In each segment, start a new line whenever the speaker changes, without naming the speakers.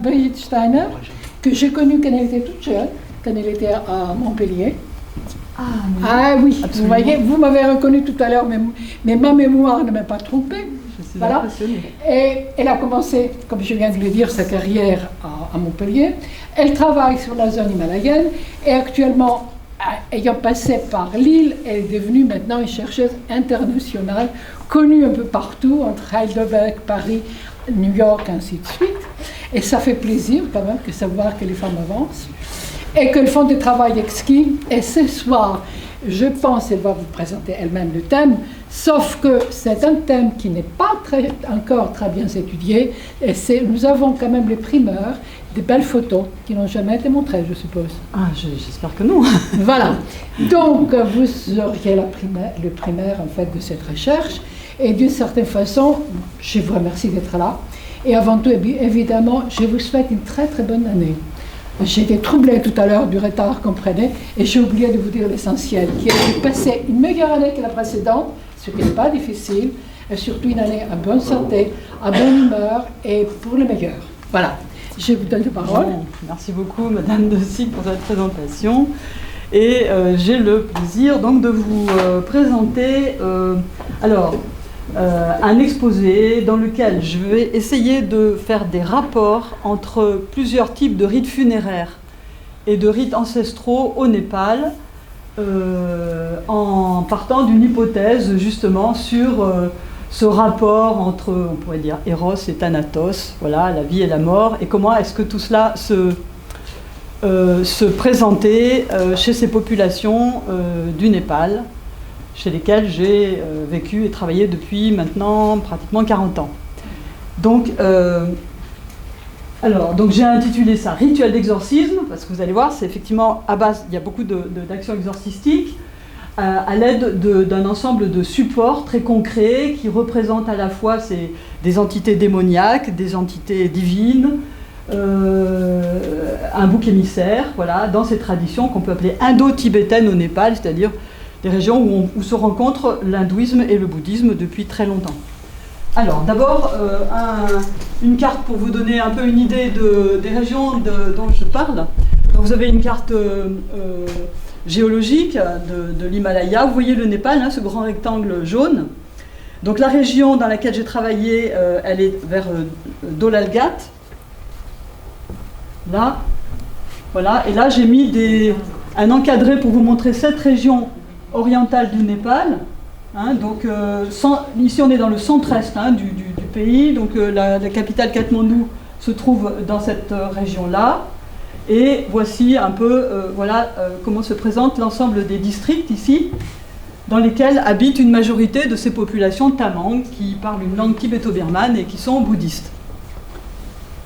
Brigitte Steiner, que j'ai connue quand elle était toute jeune, quand elle était à Montpellier. Ah oui, absolument. Vous voyez, vous m'avez reconnu tout à l'heure, mais ma mémoire ne m'a pas trompée.
Je suis impressionnée.
Et elle a commencé, comme je viens de le dire, sa carrière à Montpellier. Elle travaille sur la zone himalayenne et actuellement, ayant passé par Lille, elle est devenue maintenant une chercheuse internationale, connue un peu partout, entre Heidelberg, Paris, New York, ainsi de suite. Et ça fait plaisir quand même de savoir que les femmes avancent et qu'elles font du travail exquis. Et ce soir, je pense qu'elle va vous présenter elle-même le thème, sauf que c'est un thème qui n'est pas encore très bien étudié. Et nous avons quand même les primeurs, des belles photos qui n'ont jamais été montrées, je suppose.
Ah, j'espère que non.
Voilà. Donc, vous auriez le primaire, en fait, de cette recherche. Et d'une certaine façon, je vous remercie d'être là. Et avant tout, évidemment, je vous souhaite une très, très bonne année. J'ai été troublée tout à l'heure du retard qu'on prenait et j'ai oublié de vous dire l'essentiel, qui est de passer une meilleure année que la précédente, ce qui n'est pas difficile, et surtout une année en bonne santé, en bonne humeur et pour le meilleur. Voilà, je vous donne la parole.
Merci beaucoup, Madame de Sick, pour cette présentation. Et j'ai le plaisir donc de vous présenter un exposé dans lequel je vais essayer de faire des rapports entre plusieurs types de rites funéraires et de rites ancestraux au Népal, en partant d'une hypothèse justement sur ce rapport entre, on pourrait dire, Eros et Thanatos, voilà, la vie et la mort, et comment est-ce que tout cela se présentait chez ces populations du Népal, chez lesquels j'ai vécu et travaillé depuis maintenant pratiquement 40 ans. Donc j'ai intitulé ça « Rituel d'exorcisme », parce que vous allez voir, c'est effectivement à base, il y a beaucoup d'actions exorcistiques, à l'aide d'un ensemble de supports très concrets qui représentent à la fois des entités démoniaques, des entités divines, un bouc émissaire, voilà, dans ces traditions qu'on peut appeler indo-tibétaines au Népal, c'est-à-dire des régions où se rencontrent l'hindouisme et le bouddhisme depuis très longtemps. Alors, d'abord, une carte pour vous donner un peu une idée des régions dont je parle. Donc, vous avez une carte géologique de l'Himalaya. Vous voyez le Népal, hein, ce grand rectangle jaune. Donc, la région dans laquelle j'ai travaillé, elle est vers Dholalghat. Là, voilà. Et là, j'ai mis un encadré pour vous montrer cette région orientale du Népal, hein, donc ici on est dans le centre-est du pays, donc la capitale Katmandou se trouve dans cette région-là, et voici un peu comment se présente l'ensemble des districts ici, dans lesquels habitent une majorité de ces populations tamang qui parlent une langue tibéto-birmane et qui sont bouddhistes.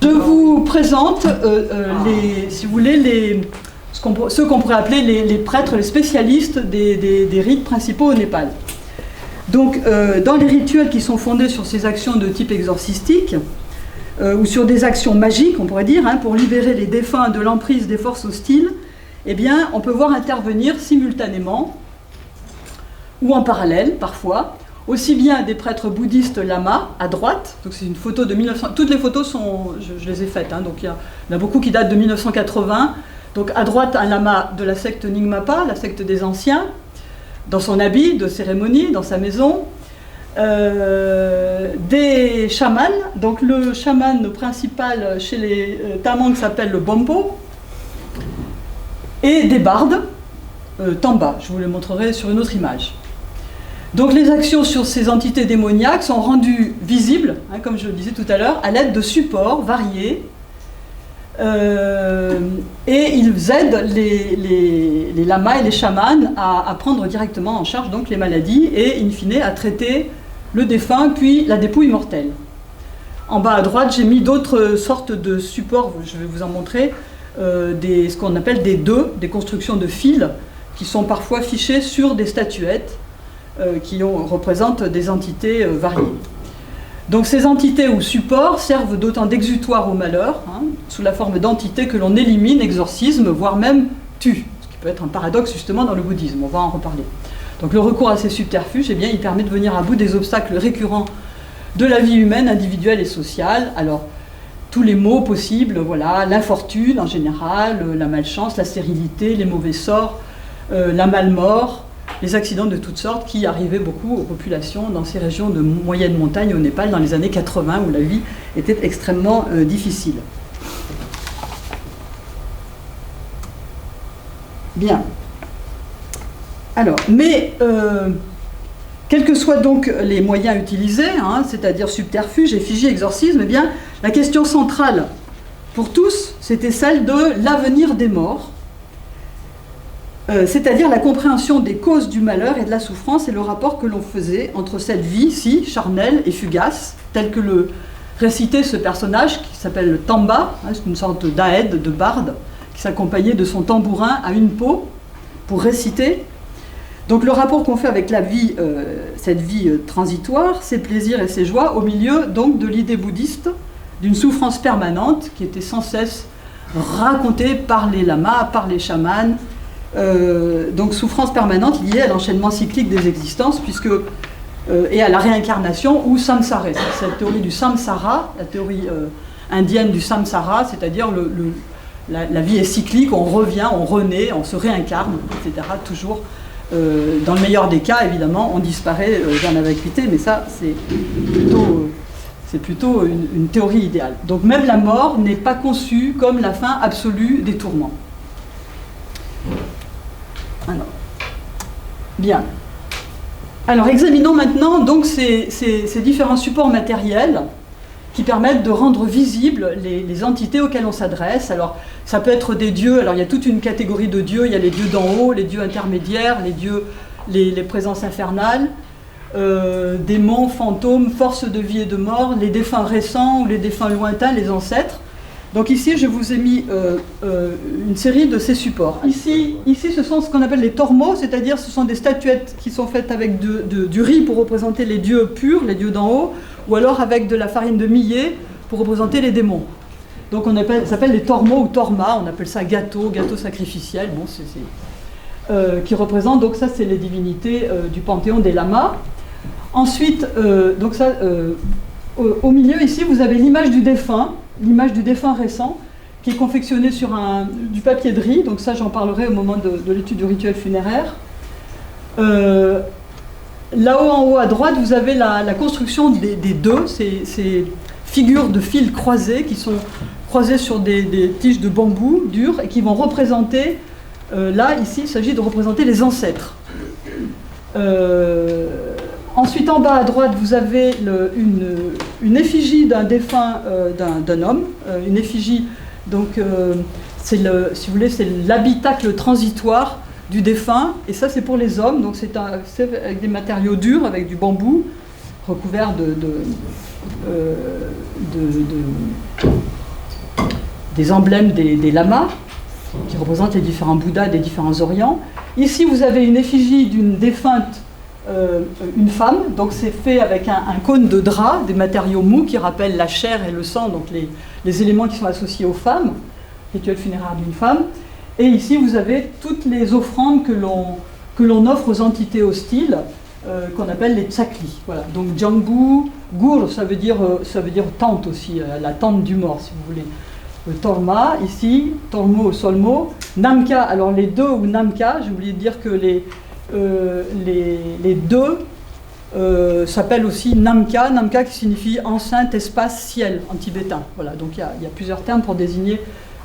Je vous présente, si vous voulez, ceux qu'on pourrait appeler les prêtres, les spécialistes des rites principaux au Népal. Donc, dans les rituels qui sont fondés sur ces actions de type exorcistique, ou sur des actions magiques, on pourrait dire, hein, pour libérer les défunts de l'emprise des forces hostiles, eh bien, on peut voir intervenir simultanément, ou en parallèle, parfois, aussi bien des prêtres bouddhistes lamas, à droite, donc c'est une photo de 1900, toutes les photos sont, je les ai faites, hein, donc il y en a beaucoup qui datent de 1980, donc à droite, un lama de la secte Nyingmapa, la secte des anciens, dans son habit de cérémonie, dans sa maison. Des chamans, donc le chaman principal chez les Tamang s'appelle le Bompo, et des bardes, Tamba, je vous les montrerai sur une autre image. Donc les actions sur ces entités démoniaques sont rendues visibles, hein, comme je le disais tout à l'heure, à l'aide de supports variés, et ils aident les lamas et les chamans à prendre directement en charge donc, les maladies et, in fine, à traiter le défunt, puis la dépouille mortelle. En bas à droite, j'ai mis d'autres sortes de supports, je vais vous en montrer, ce qu'on appelle des deux, des constructions de fils, qui sont parfois fichés sur des statuettes qui représentent des entités variées. Donc ces entités ou supports servent d'autant d'exutoire au malheur, hein, sous la forme d'entités que l'on élimine, exorcisme, voire même tue, ce qui peut être un paradoxe justement dans le bouddhisme, on va en reparler. Donc le recours à ces subterfuges, eh bien, il permet de venir à bout des obstacles récurrents de la vie humaine, individuelle et sociale. Alors, tous les maux possibles, voilà, l'infortune en général, la malchance, la stérilité, les mauvais sorts, la malmort, les accidents de toutes sortes qui arrivaient beaucoup aux populations dans ces régions de moyenne montagne au Népal dans les années 80 où la vie était extrêmement difficile. Bien. Alors, mais quels que soient donc les moyens utilisés, hein, c'est-à-dire subterfuge, effigie, exorcisme, eh bien, la question centrale pour tous, c'était celle de l'avenir des morts, c'est-à-dire la compréhension des causes du malheur et de la souffrance et le rapport que l'on faisait entre cette vie-ci, charnelle et fugace, telle que le récitait ce personnage qui s'appelle le Tamba, hein, c'est une sorte d'aède, de barde, qui s'accompagnait de son tambourin à une peau pour réciter. Donc le rapport qu'on fait avec la vie, cette vie transitoire, ses plaisirs et ses joies, au milieu donc de l'idée bouddhiste d'une souffrance permanente qui était sans cesse racontée par les lamas, par les chamans, donc souffrance permanente liée à l'enchaînement cyclique des existences, et à la réincarnation ou samsara. C'est la théorie du samsara, la théorie indienne du samsara, c'est-à-dire la vie est cyclique, on revient, on renaît, on se réincarne, etc. Toujours, dans le meilleur des cas, évidemment, on disparaît dans la vacuité, mais ça, c'est plutôt une théorie idéale. Donc même la mort n'est pas conçue comme la fin absolue des tourments. Alors, bien. Alors examinons maintenant donc ces différents supports matériels qui permettent de rendre visibles les entités auxquelles on s'adresse. Alors ça peut être des dieux, alors il y a toute une catégorie de dieux, il y a les dieux d'en haut, les dieux intermédiaires, les présences infernales, démons, fantômes, forces de vie et de mort, les défunts récents ou les défunts lointains, les ancêtres. Donc ici, je vous ai mis une série de ces supports. Ici, ce sont ce qu'on appelle les tormos, c'est-à-dire ce sont des statuettes qui sont faites avec du riz pour représenter les dieux purs, les dieux d'en haut, ou alors avec de la farine de millet pour représenter les démons. Donc ça s'appelle les tormos ou torma, on appelle ça gâteau sacrificiel, bon, qui représente, donc ça c'est les divinités du panthéon des lamas. Ensuite, donc ça, au milieu ici, vous avez l'image du défunt récent, qui est confectionné sur du papier de riz, donc ça j'en parlerai au moment de l'étude du rituel funéraire. Là-haut en haut à droite, vous avez la construction des deux, ces figures de fils croisés qui sont croisées sur des tiges de bambou dures et qui vont représenter, là ici il s'agit de représenter les ancêtres. Ensuite, en bas à droite, vous avez une effigie d'un défunt, d'un homme, une effigie, donc si vous voulez, c'est l'habitacle transitoire du défunt, et ça c'est pour les hommes, donc c'est avec des matériaux durs, avec du bambou, recouvert des emblèmes des lamas, qui représentent les différents bouddhas des différents orients. Ici, vous avez une effigie d'une défunte, une femme, donc c'est fait avec un cône de drap, des matériaux mous qui rappellent la chair et le sang, donc les éléments qui sont associés aux femmes, rituel funéraire d'une femme. Et ici vous avez toutes les offrandes que l'on offre aux entités hostiles, qu'on appelle les tsakli. Voilà. Donc jambu, gur, ça veut dire tente aussi, la tente du mort si vous voulez. Le torma ici, tormo, solmo, namka, alors les deux ou namka, j'ai oublié de dire que les deux s'appellent aussi namka, namka qui signifie enceinte, espace, ciel en tibétain. Voilà, donc il y a plusieurs termes pour désigner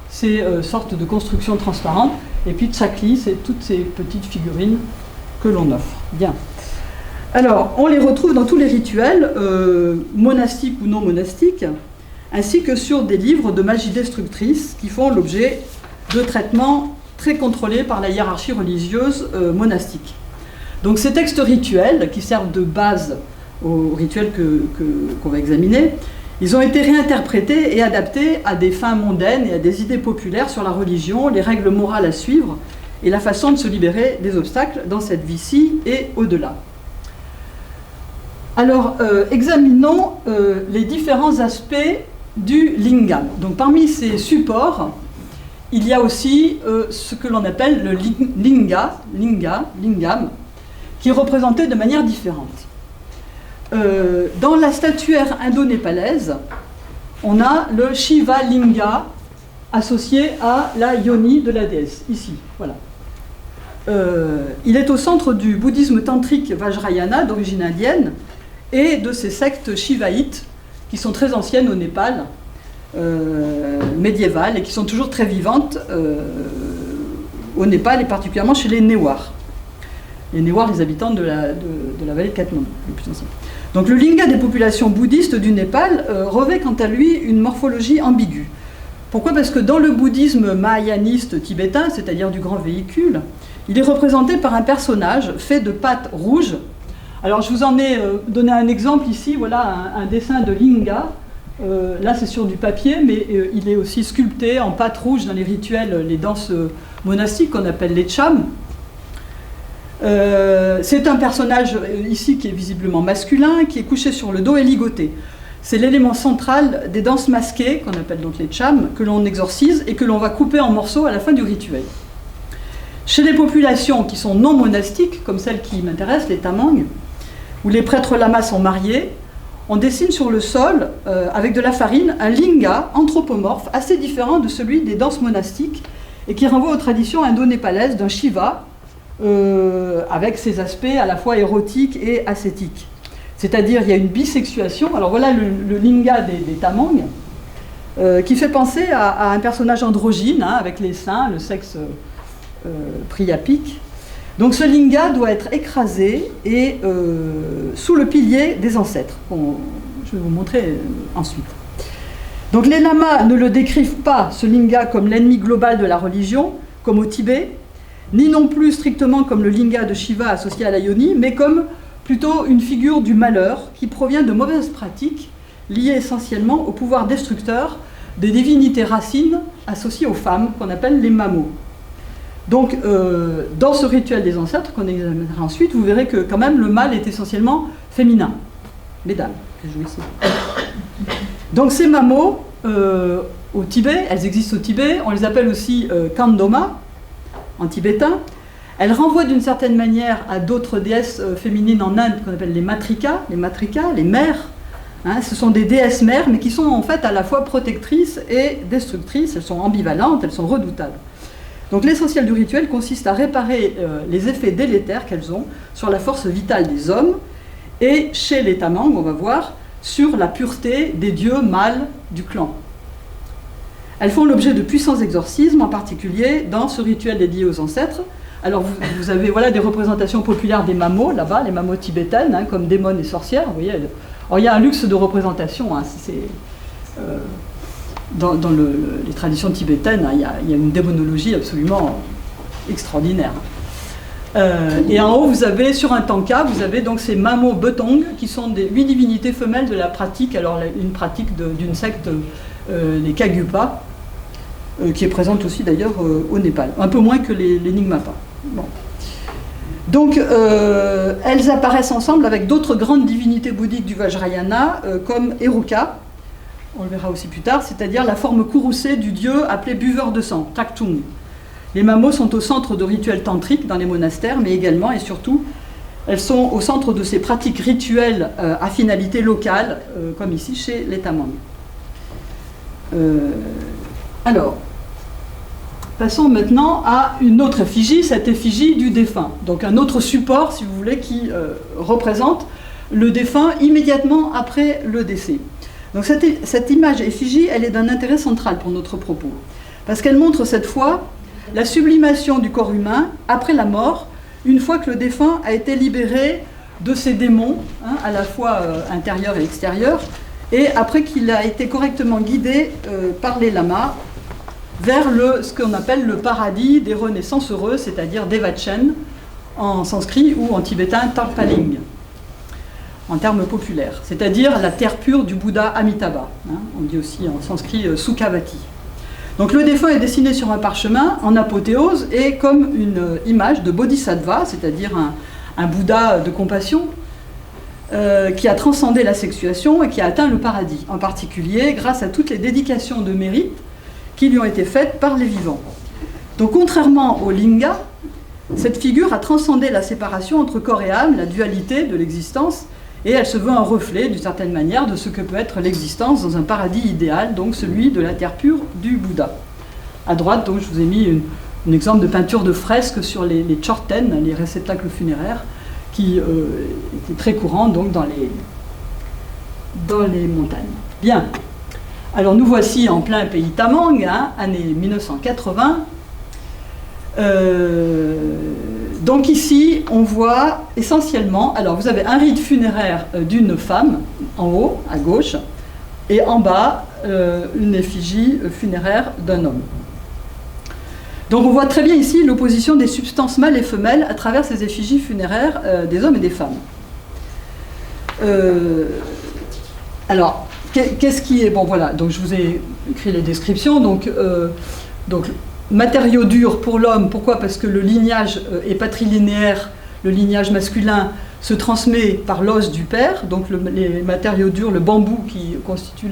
ces sortes de constructions transparentes. Et puis tsakli, c'est toutes ces petites figurines que l'on offre. Bien. Alors, on les retrouve dans tous les rituels, monastiques ou non monastiques, ainsi que sur des livres de magie destructrice qui font l'objet de traitements très contrôlés par la hiérarchie religieuse monastique. Donc ces textes rituels, qui servent de base aux rituels qu'on va examiner, ils ont été réinterprétés et adaptés à des fins mondaines et à des idées populaires sur la religion, les règles morales à suivre et la façon de se libérer des obstacles dans cette vie-ci et au-delà. Alors, examinons les différents aspects du lingam. Donc parmi ces supports, il y a aussi ce que l'on appelle le lingam, qui est représenté de manière différente. Dans la statuaire indo-népalaise, on a le Shiva Linga associé à la yoni de la déesse, ici, voilà. Il est au centre du bouddhisme tantrique Vajrayana d'origine indienne et de ces sectes shivaïtes qui sont très anciennes au Népal, médiévales, et qui sont toujours très vivantes au Népal et particulièrement chez les Newars. Les Newars, les habitants de la vallée de Katmandou, les plus anciens. Donc le linga des populations bouddhistes du Népal revêt quant à lui une morphologie ambiguë. Pourquoi ? Parce que dans le bouddhisme mahayaniste tibétain, c'est-à-dire du grand véhicule, il est représenté par un personnage fait de pâte rouge. Alors je vous en ai donné un exemple ici, voilà un dessin de linga. Là c'est sur du papier, mais il est aussi sculpté en pâte rouge dans les rituels, les danses monastiques qu'on appelle les chams. C'est un personnage ici qui est visiblement masculin, qui est couché sur le dos et ligoté. C'est l'élément central des danses masquées, qu'on appelle donc les chams, que l'on exorcise et que l'on va couper en morceaux à la fin du rituel. Chez les populations qui sont non monastiques, comme celles qui m'intéressent, les tamangs, où les prêtres lamas sont mariés, on dessine sur le sol, avec de la farine, un linga anthropomorphe assez différent de celui des danses monastiques et qui renvoie aux traditions indo-népalaises d'un Shiva, avec ses aspects à la fois érotiques et ascétiques. C'est-à-dire, il y a une bisexuation. Alors voilà le linga des tamangs, qui fait penser à un personnage androgyne, hein, avec les seins, le sexe priapique. Donc ce linga doit être écrasé et sous le pilier des ancêtres. Bon, je vais vous montrer ensuite. Donc les lamas ne le décrivent pas, ce linga, comme l'ennemi global de la religion, comme au Tibet, ni non plus strictement comme le linga de Shiva associé à la yoni, mais comme plutôt une figure du malheur qui provient de mauvaises pratiques liées essentiellement au pouvoir destructeur des divinités racines associées aux femmes, qu'on appelle les mamos. Donc, dans ce rituel des ancêtres, qu'on examinera ensuite, vous verrez que quand même le mâle est essentiellement féminin. Mesdames, que je joue ici. Donc ces mamos, au Tibet, elles existent au Tibet, on les appelle aussi kandoma, en tibétain. Elles renvoient d'une certaine manière à d'autres déesses féminines en Inde qu'on appelle les matrikas, les mères. Hein, ce sont des déesses mères, mais qui sont en fait à la fois protectrices et destructrices. Elles sont ambivalentes, elles sont redoutables. Donc l'essentiel du rituel consiste à réparer les effets délétères qu'elles ont sur la force vitale des hommes et chez les tamangs, on va voir, sur la pureté des dieux mâles du clan. Elles font l'objet de puissants exorcismes, en particulier dans ce rituel dédié aux ancêtres. Alors vous avez voilà, des représentations populaires des mamos, là-bas, les mamos tibétaines, hein, comme démones et sorcières. Vous voyez, alors, il y a un luxe de représentation. Hein, dans les traditions tibétaines, hein, il y a une démonologie absolument extraordinaire. Et en haut, vous avez, sur un tanka, vous avez donc ces mamos betong, qui sont des 8 divinités femelles de la pratique, alors une pratique d'une secte, les Kagyupa, qui est présente aussi d'ailleurs au Népal, un peu moins que les Nyingmapa. Bon. Donc, elles apparaissent ensemble avec d'autres grandes divinités bouddhiques du Vajrayana, comme Heruka, on le verra aussi plus tard, c'est-à-dire la forme courroucée du dieu appelé buveur de sang, Taktung. Les mamos sont au centre de rituels tantriques dans les monastères, mais également et surtout, elles sont au centre de ces pratiques rituelles à finalité locale, comme ici chez les tamangs. Alors, passons maintenant à une autre effigie, cette effigie du défunt. Donc un autre support, si vous voulez, qui représente le défunt immédiatement après le décès. Donc cette image effigie, elle est d'un intérêt central pour notre propos, parce qu'elle montre cette fois la sublimation du corps humain après la mort, une fois que le défunt a été libéré de ses démons, hein, à la fois intérieurs et extérieurs, et après qu'il a été correctement guidé par les lamas vers ce qu'on appelle le paradis des renaissances heureuses, c'est-à-dire Devachen en sanskrit ou en tibétain Tarpaling, en termes populaires, c'est-à-dire la terre pure du Bouddha Amitabha. Hein, on dit aussi en sanskrit Sukhavati. Donc le défunt est dessiné sur un parchemin en apothéose et comme une image de bodhisattva, c'est-à-dire un Bouddha de compassion, qui a transcendé la sexuation et qui a atteint le paradis, en particulier grâce à toutes les dédications de mérite qui lui ont été faites par les vivants. Donc contrairement au linga, cette figure a transcendé la séparation entre corps et âme, la dualité de l'existence, et elle se veut un reflet, d'une certaine manière, de ce que peut être l'existence dans un paradis idéal, donc celui de la terre pure du Bouddha. À droite, donc, je vous ai mis un exemple de peinture de fresque sur les chorten, les réceptacles funéraires, qui était très courant donc, dans les montagnes. Bien. Alors nous voici en plein pays Tamang, hein, année 1980. Donc ici, on voit essentiellement, alors vous avez un rite funéraire d'une femme, en haut, à gauche, et en bas, une effigie funéraire d'un homme. Donc on voit très bien ici l'opposition des substances mâles et femelles à travers ces effigies funéraires des hommes et des femmes. Alors, qu'est-ce qui est... Bon voilà, donc je vous ai écrit les descriptions. Donc matériaux durs pour l'homme, pourquoi? Parce que le lignage est patrilinéaire, le lignage masculin se transmet par l'os du père, donc les matériaux durs, le bambou qui constitue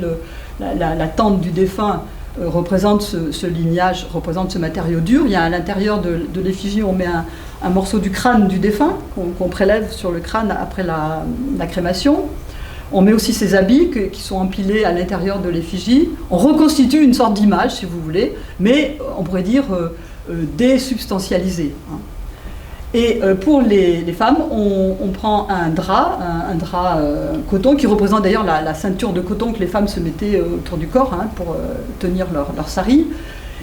la tente du défunt, représente ce lignage, représente ce matériau dur. Il y a à l'intérieur de l'effigie, on met un morceau du crâne du défunt qu'on prélève sur le crâne après la crémation. On met aussi ses habits qui sont empilés à l'intérieur de l'effigie. On reconstitue une sorte d'image, si vous voulez, mais on pourrait dire désubstantialisée. Et pour les femmes, on prend un drap coton, qui représente d'ailleurs la ceinture de coton que les femmes se mettaient autour du corps pour tenir leur sari.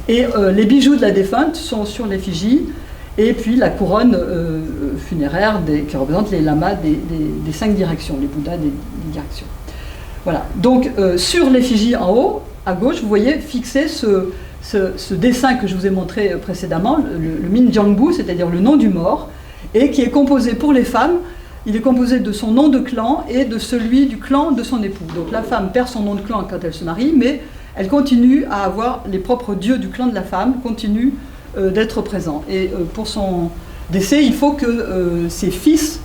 Et les bijoux de la défunte sont sur l'effigie, et puis la couronne funéraire qui représente les lamas des 5 directions, les bouddhas des directions. Voilà. Donc sur l'effigie en haut, à gauche, vous voyez fixé ce dessin que je vous ai montré précédemment, le Minjiangbu, c'est-à-dire le nom du mort, et qui est composé pour les femmes, il est composé de son nom de clan et de celui du clan de son époux. Donc la femme perd son nom de clan quand elle se marie, mais elle continue à avoir les propres dieux du clan de la femme, continuent d'être présents. Et pour son décès, il faut que ses fils,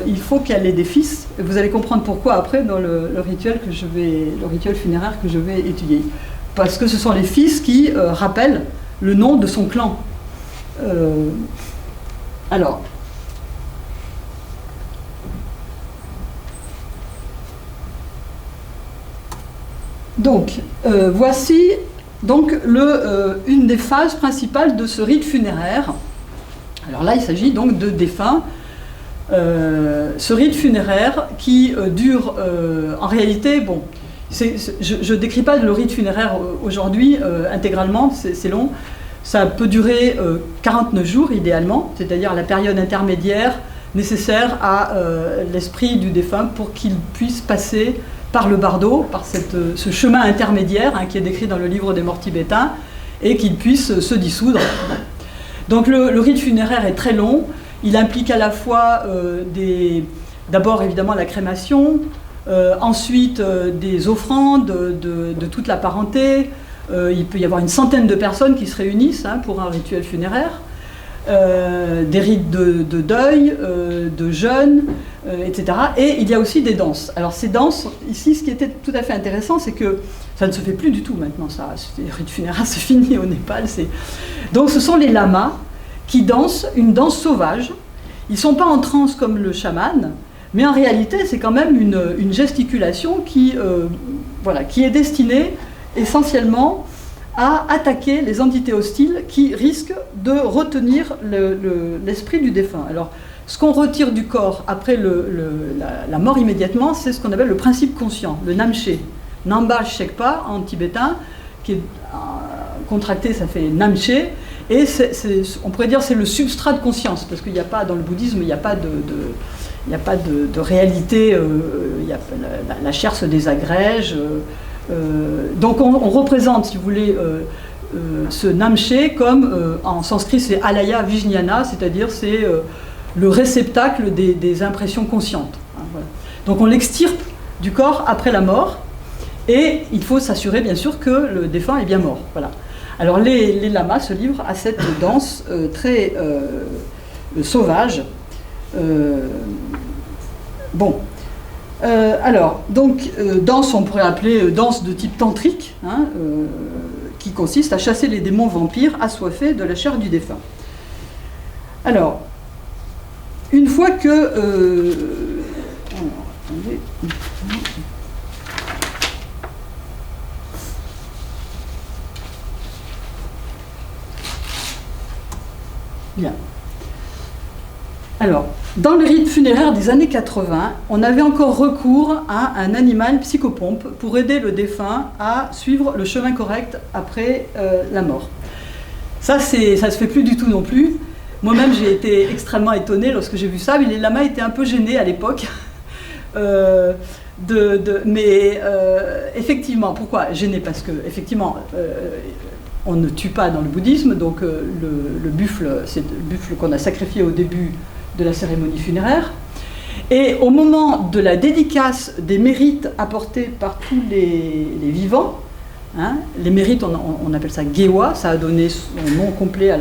il faut qu'elle ait des fils. Et vous allez comprendre pourquoi après dans le rituel funéraire que je vais étudier. Parce que ce sont les fils qui rappellent le nom de son clan. Alors, donc, voici donc une des phases principales de ce rite funéraire. Alors là, il s'agit donc de défunts. Ce rite funéraire qui dure, en réalité, bon, je ne décris pas le rite funéraire aujourd'hui intégralement, c'est long. Ça peut durer 49 jours idéalement, c'est-à-dire la période intermédiaire nécessaire à l'esprit du défunt pour qu'il puisse passer par le bardo, par ce chemin intermédiaire qui est décrit dans le livre des morts tibétains, et qu'il puisse se dissoudre. Donc le rite funéraire est très long, il implique à la fois d'abord évidemment la crémation, ensuite des offrandes de toute la parenté. Il peut y avoir une centaine de personnes qui se réunissent pour un rituel funéraire, des rites de deuil, de jeûne, etc. Et il y a aussi des danses. Alors ces danses, ici, ce qui était tout à fait intéressant, c'est que ça ne se fait plus du tout maintenant. Les rites funéraires, c'est fini au Népal. Donc ce sont les lamas qui dansent une danse sauvage. Ils ne sont pas en transe comme le chaman, mais en réalité, c'est quand même une gesticulation qui est destinée essentiellement à attaquer les entités hostiles qui risquent de retenir l'esprit du défunt. Alors, ce qu'on retire du corps après la mort immédiatement, c'est ce qu'on appelle le principe conscient, le namche. Namba Shekpa en tibétain, qui est contracté, ça fait namche, et on pourrait dire c'est le substrat de conscience, parce qu'il n'y a pas, dans le bouddhisme, il n'y a pas de réalité, la chair se désagrège. Donc on représente, si vous voulez, ce namche comme, en sanskrit c'est alaya vijnana, c'est-à-dire c'est le réceptacle des impressions conscientes. Voilà. Donc on l'extirpe du corps après la mort, et il faut s'assurer bien sûr que le défunt est bien mort. Voilà. Alors les lamas se livrent à cette danse très sauvage. Alors, donc, danse, on pourrait appeler danse de type tantrique, qui consiste à chasser les démons vampires assoiffés de la chair du défunt. Alors, une fois que Attendez. Bien. Alors, dans le rite funéraire des années 80, on avait encore recours à un animal psychopompe pour aider le défunt à suivre le chemin correct après la mort. Ça se fait plus du tout non plus. Moi-même, j'ai été extrêmement étonnée lorsque j'ai vu ça, mais les lamas étaient un peu gênés à l'époque. Effectivement, pourquoi gênés? Parce que, effectivement, on ne tue pas dans le bouddhisme, donc le buffle, c'est le buffle qu'on a sacrifié au début de la cérémonie funéraire. Et au moment de la dédicace des mérites apportés par tous les vivants, hein, les mérites, on appelle ça gewa, ça a donné son nom complet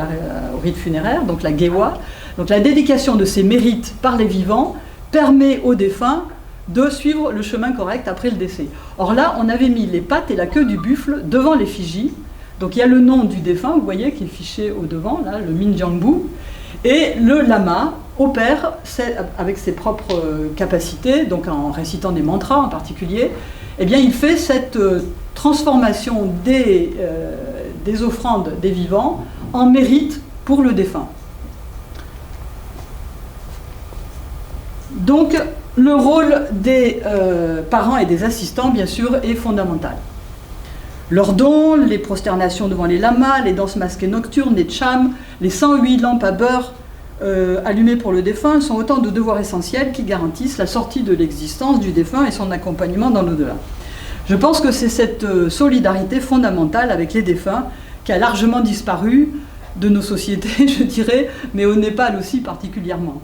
au rite funéraire, donc la gewa. Donc la dédication de ces mérites par les vivants permet aux défunts de suivre le chemin correct après le décès. Or là, on avait mis les pattes et la queue du buffle devant l'effigie. Donc il y a le nom du défunt, vous voyez, qui est fiché au devant, là, le Minjiangbu. Et le lama opère avec ses propres capacités, donc en récitant des mantras en particulier, eh bien il fait cette transformation des offrandes des vivants en mérite pour le défunt. Donc le rôle des parents et des assistants, bien sûr, est fondamental. Leurs dons, les prosternations devant les lamas, les danses masquées nocturnes, les chams, les 108 lampes à beurre allumées pour le défunt sont autant de devoirs essentiels qui garantissent la sortie de l'existence du défunt et son accompagnement dans l'au-delà. Je pense que c'est cette solidarité fondamentale avec les défunts qui a largement disparu de nos sociétés, je dirais, mais au Népal aussi particulièrement.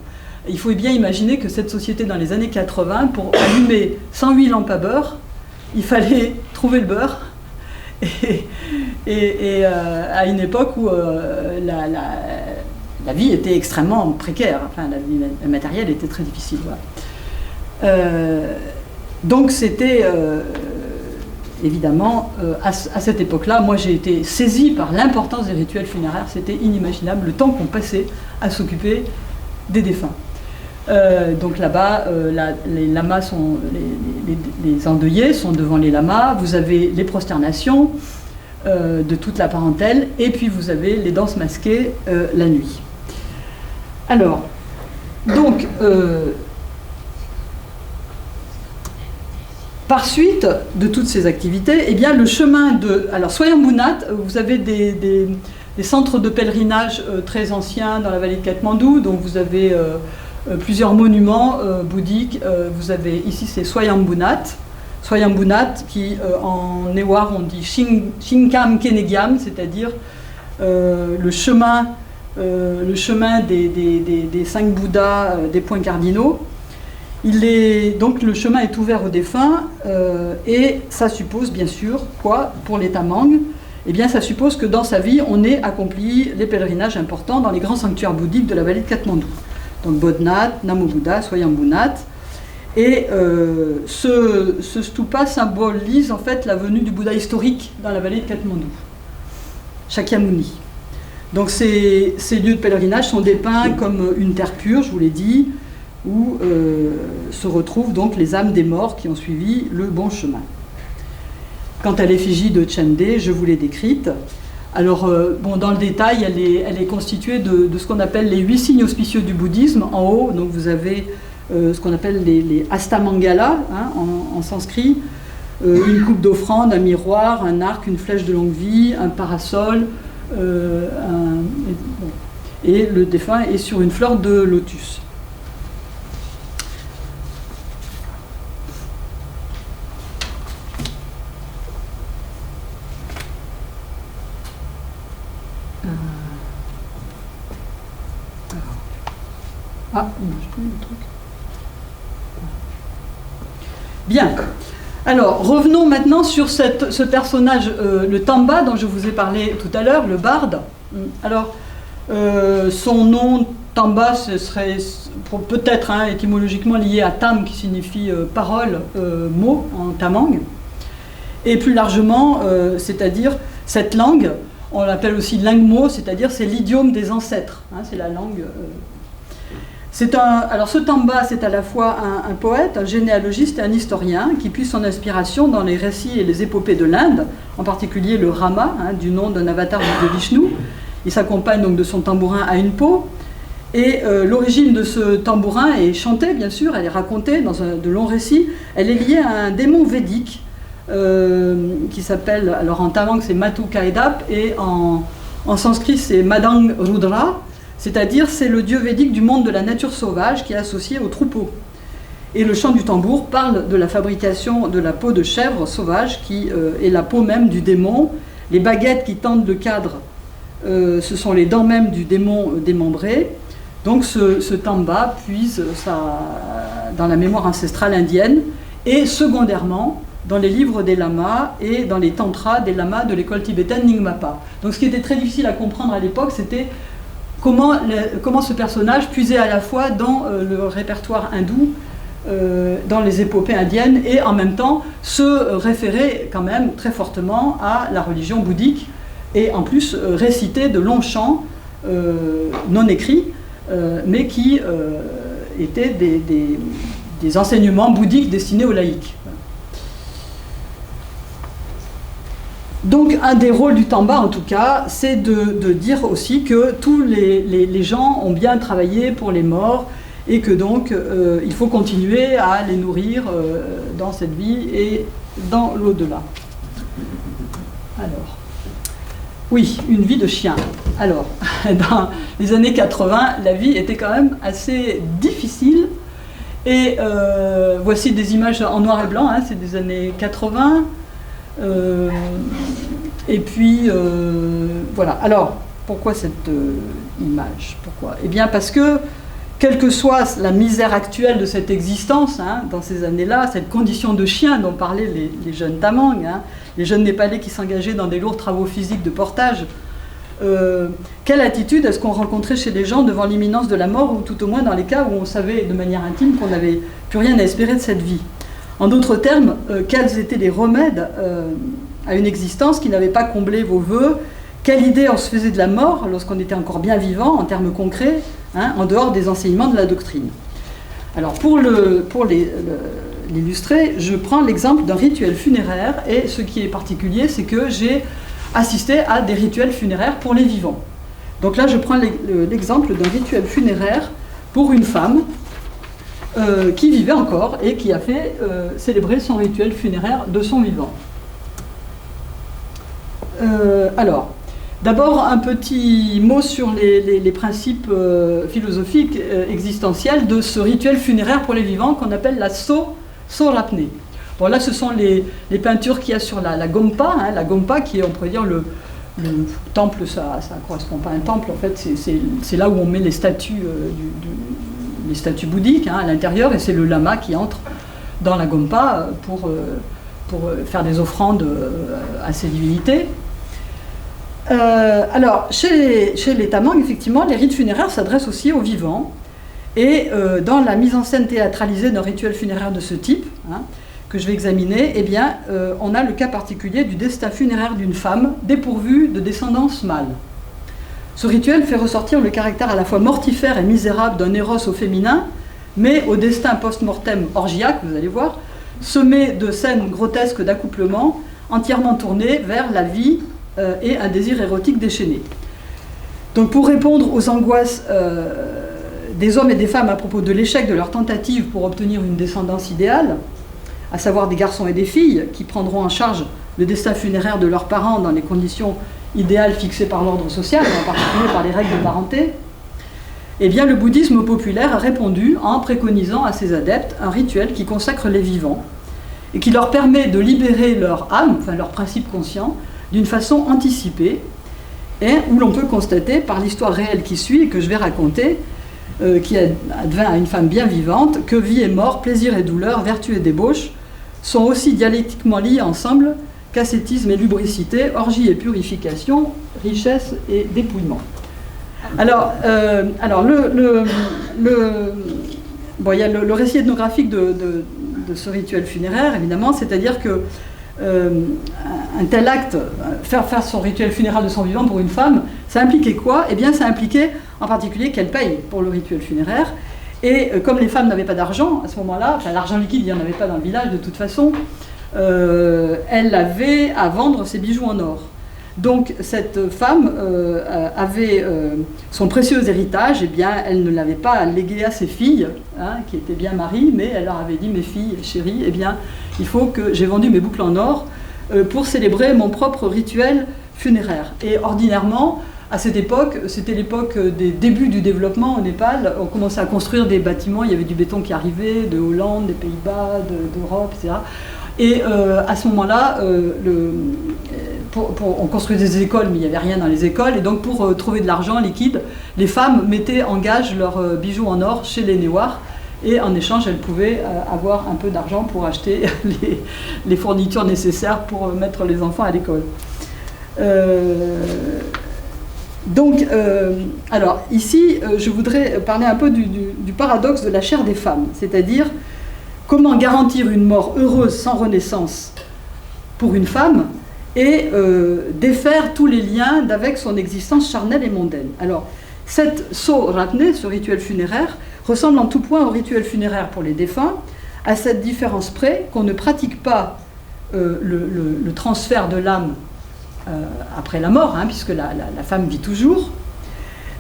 Il faut bien imaginer que cette société dans les années 80, pour allumer 108 lampes à beurre, il fallait trouver le beurre. Et à une époque où la vie était extrêmement précaire, enfin la vie matérielle était très difficile. Voilà. Donc c'était évidemment à cette époque-là, moi j'ai été saisie par l'importance des rituels funéraires, c'était inimaginable le temps qu'on passait à s'occuper des défunts. Donc là-bas, les lamas sont, les endeuillés sont devant les lamas, vous avez les prosternations de toute la parentèle, et puis vous avez les danses masquées la nuit. Alors, donc, par suite de toutes ces activités, eh bien le chemin de... Alors, Swayambunat, vous avez des centres de pèlerinage très anciens dans la vallée de Katmandou, donc vous avez... plusieurs monuments bouddhiques. Vous avez ici, c'est Swayambunat qui en Newar on dit Shinkam Kenegyam, c'est-à-dire le chemin des 5 Bouddhas, des points cardinaux. Donc le chemin est ouvert aux défunts et ça suppose bien sûr quoi pour les Tamang? Eh bien ça suppose que dans sa vie on ait accompli les pèlerinages importants dans les grands sanctuaires bouddhiques de la vallée de Katmandou. Donc Bodhnath, Namo Buddha, Swayambunat. Et ce stupa symbolise en fait la venue du Bouddha historique dans la vallée de Katmandou, Shakyamuni. Donc ces lieux de pèlerinage sont dépeints comme une terre pure, je vous l'ai dit, où se retrouvent donc les âmes des morts qui ont suivi le bon chemin. Quant à l'effigie de Chendé, je vous l'ai décrite. Alors, dans le détail, elle est constituée de ce qu'on appelle les 8 signes auspicieux du bouddhisme. En haut, donc vous avez ce qu'on appelle les astamangala, hein, en sanskrit, une coupe d'offrande, un miroir, un arc, une flèche de longue vie, un parasol, et le défunt est sur une fleur de lotus. Ah, je trouve le truc. Bien. Alors, revenons maintenant sur ce personnage, le Tamba, dont je vous ai parlé tout à l'heure, le barde. Alors, son nom, Tamba, ce serait peut-être étymologiquement lié à Tam, qui signifie parole, mot, en tamang. Et plus largement, c'est-à-dire cette langue, on l'appelle aussi lingmo, c'est-à-dire c'est l'idiome des ancêtres. Hein, c'est la langue... Alors ce Tamba, c'est à la fois un poète, un généalogiste et un historien qui puise son inspiration dans les récits et les épopées de l'Inde, en particulier le Rama, du nom d'un avatar de Vishnu. Il s'accompagne donc de son tambourin à une peau. Et l'origine de ce tambourin est chantée, bien sûr, elle est racontée dans de longs récits. Elle est liée à un démon védique qui s'appelle, alors en tamang c'est Matu Kaedap et en sanskrit c'est Madang Rudra. C'est-à-dire, c'est le dieu védique du monde de la nature sauvage qui est associé au troupeau. Et le chant du tambour parle de la fabrication de la peau de chèvre sauvage qui est la peau même du démon. Les baguettes qui tendent le cadre, ce sont les dents même du démon démembré. Donc ce tamba puise dans la mémoire ancestrale indienne et secondairement dans les livres des lamas et dans les tantras des lamas de l'école tibétaine Nyingmapa. Donc ce qui était très difficile à comprendre à l'époque, c'était comment ce personnage puisait à la fois dans le répertoire hindou, dans les épopées indiennes, et en même temps se référait quand même très fortement à la religion bouddhique, et en plus récitait de longs chants non écrits, mais qui étaient des enseignements bouddhiques destinés aux laïcs. Donc un des rôles du Tamba en tout cas, c'est de dire aussi que tous les gens ont bien travaillé pour les morts et que donc il faut continuer à les nourrir dans cette vie et dans l'au-delà. Alors, oui, une vie de chien. Alors, dans les années 80, la vie était quand même assez difficile et voici des images en noir et blanc, c'est des années 80. Et puis voilà. Alors pourquoi cette image? Pourquoi? Eh bien parce que quelle que soit la misère actuelle de cette existence, dans ces années-là, cette condition de chien dont parlaient les jeunes tamangs, les jeunes népalais qui s'engageaient dans des lourds travaux physiques de portage, quelle attitude est-ce qu'on rencontrait chez les gens devant l'imminence de la mort, ou tout au moins dans les cas où on savait de manière intime qu'on n'avait plus rien à espérer de cette vie? En d'autres termes, quels étaient les remèdes à une existence qui n'avait pas comblé vos vœux? Quelle idée on se faisait de la mort lorsqu'on était encore bien vivant, en termes concrets, en dehors des enseignements de la doctrine? Alors, pour l'illustrer, je prends l'exemple d'un rituel funéraire, et ce qui est particulier, c'est que j'ai assisté à des rituels funéraires pour les vivants. Donc là, je prends l'exemple d'un rituel funéraire pour une femme qui vivait encore et qui a fait célébrer son rituel funéraire de son vivant. Alors, d'abord un petit mot sur les principes philosophiques existentiels de ce rituel funéraire pour les vivants qu'on appelle la Sorapne. Bon, là, ce sont les peintures qu'il y a sur la Gompa, la Gompa qui est, on pourrait dire, le temple. Ça ne correspond pas à un temple, en fait, c'est là où on met les statues les statues bouddhiques à l'intérieur, et c'est le lama qui entre dans la Gompa pour faire des offrandes à ces divinités. Alors, chez les tamangs, effectivement, les rites funéraires s'adressent aussi aux vivants, et dans la mise en scène théâtralisée d'un rituel funéraire de ce type, que je vais examiner, eh bien, on a le cas particulier du destin funéraire d'une femme dépourvue de descendance mâle. Ce rituel fait ressortir le caractère à la fois mortifère et misérable d'un Éros au féminin, mais au destin post-mortem orgiaque, vous allez voir, semé de scènes grotesques d'accouplement, entièrement tournées vers la vie et un désir érotique déchaîné. Donc pour répondre aux angoisses des hommes et des femmes à propos de l'échec de leur tentative pour obtenir une descendance idéale, à savoir des garçons et des filles qui prendront en charge le destin funéraire de leurs parents dans les conditions idéales fixées par l'ordre social, en particulier par les règles de parenté, eh bien le bouddhisme populaire a répondu en préconisant à ses adeptes un rituel qui consacre les vivants et qui leur permet de libérer leur âme, enfin leur principe conscient, d'une façon anticipée, et où l'on peut constater par l'histoire réelle qui suit et que je vais raconter, qui advint à une femme bien vivante, que vie et mort, plaisir et douleur, vertu et débauche sont aussi dialectiquement liés ensemble qu'ascétisme et lubricité, orgie et purification, richesse et dépouillement. Alors bon, il y a le récit ethnographique de ce rituel funéraire, évidemment, c'est-à-dire que un tel acte, faire son rituel funéraire de son vivant pour une femme, ça impliquait quoi? Eh bien, ça impliquait en particulier qu'elle paye pour le rituel funéraire, Et comme les femmes n'avaient pas d'argent à ce moment-là, enfin l'argent liquide, il n'y en avait pas dans le village de toute façon, elle avait à vendre ses bijoux en or. Donc cette femme avait son précieux héritage, eh bien, elle ne l'avait pas légué à ses filles, hein, qui étaient bien mariées, mais elle leur avait dit, mes filles chéries, eh bien, il faut que j'ai vendu mes boucles en or pour célébrer mon propre rituel funéraire. Et ordinairement, à cette époque, c'était l'époque des débuts du développement au Népal. On commençait à construire des bâtiments, il y avait du béton qui arrivait de Hollande, des Pays-Bas, d'Europe, etc. Et à ce moment-là, on construisait des écoles, mais il n'y avait rien dans les écoles. Et donc pour trouver de l'argent liquide, les femmes mettaient en gage leurs bijoux en or chez les Néwars. Et en échange, elles pouvaient avoir un peu d'argent pour acheter les fournitures nécessaires pour mettre les enfants à l'école. Donc, alors ici, je voudrais parler un peu du paradoxe de la chair des femmes, c'est-à-dire comment garantir une mort heureuse sans renaissance pour une femme et défaire tous les liens d'avec son existence charnelle et mondaine. Alors, cette so-ratne, ce rituel funéraire, ressemble en tout point au rituel funéraire pour les défunts, à cette différence près qu'on ne pratique pas le transfert de l'âme après la mort, hein, puisque la femme vit toujours.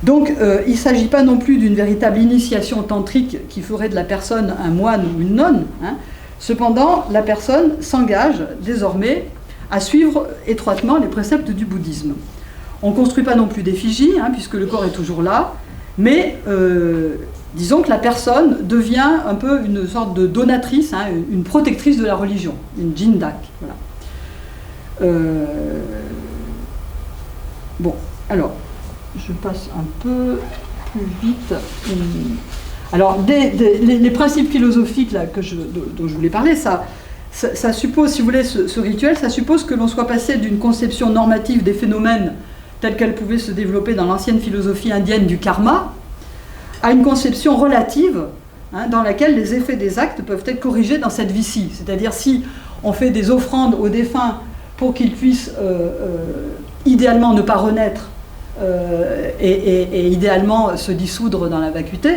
Donc il ne s'agit pas non plus d'une véritable initiation tantrique qui ferait de la personne un moine ou une nonne. Hein. Cependant, la personne s'engage désormais à suivre étroitement les préceptes du bouddhisme. On ne construit pas non plus d'effigie, hein, puisque le corps est toujours là, mais disons que la personne devient un peu une sorte de donatrice, hein, une protectrice de la religion, une jindak. Voilà. Bon, alors, je passe un peu plus vite. Alors, les principes philosophiques là, dont je voulais parler, ça suppose, si vous voulez, ce rituel, ça suppose que l'on soit passé d'une conception normative des phénomènes telle qu'elle pouvait se développer dans l'ancienne philosophie indienne du karma, à une conception relative, hein, dans laquelle les effets des actes peuvent être corrigés dans cette vie-ci. C'est-à-dire, si on fait des offrandes aux défunts pour qu'ils puissent idéalement ne pas renaître et idéalement se dissoudre dans la vacuité,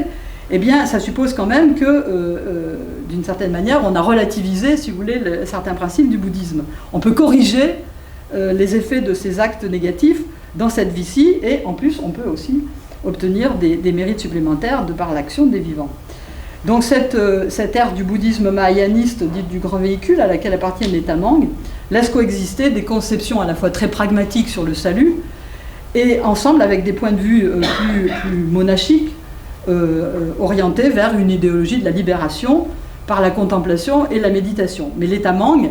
eh bien, ça suppose quand même que, d'une certaine manière, on a relativisé, si vous voulez, certains principes du bouddhisme. On peut corriger les effets de ces actes négatifs dans cette vie-ci, et en plus, on peut aussi obtenir des mérites supplémentaires de par l'action des vivants. Donc cette ère du bouddhisme mahayaniste, dite du grand véhicule, à laquelle appartiennent les tamangs, laisse coexister des conceptions à la fois très pragmatiques sur le salut, et ensemble avec des points de vue plus monachiques, orientés vers une idéologie de la libération par la contemplation et la méditation. Mais les tamangs,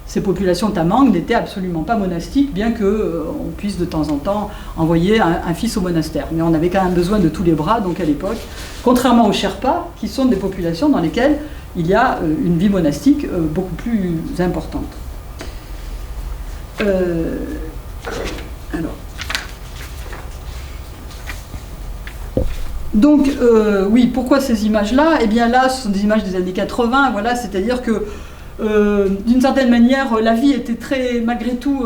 ces populations tamangs n'étaient absolument pas monastiques, bien qu'on puisse de temps en temps envoyer un fils au monastère. Mais on avait quand même besoin de tous les bras, donc à l'époque, contrairement aux Sherpas, qui sont des populations dans lesquelles il y a une vie monastique beaucoup plus importante. Alors. Donc, oui, pourquoi ces images-là? Eh bien là, ce sont des images des années 80, voilà, c'est-à-dire que d'une certaine manière, la vie était malgré tout,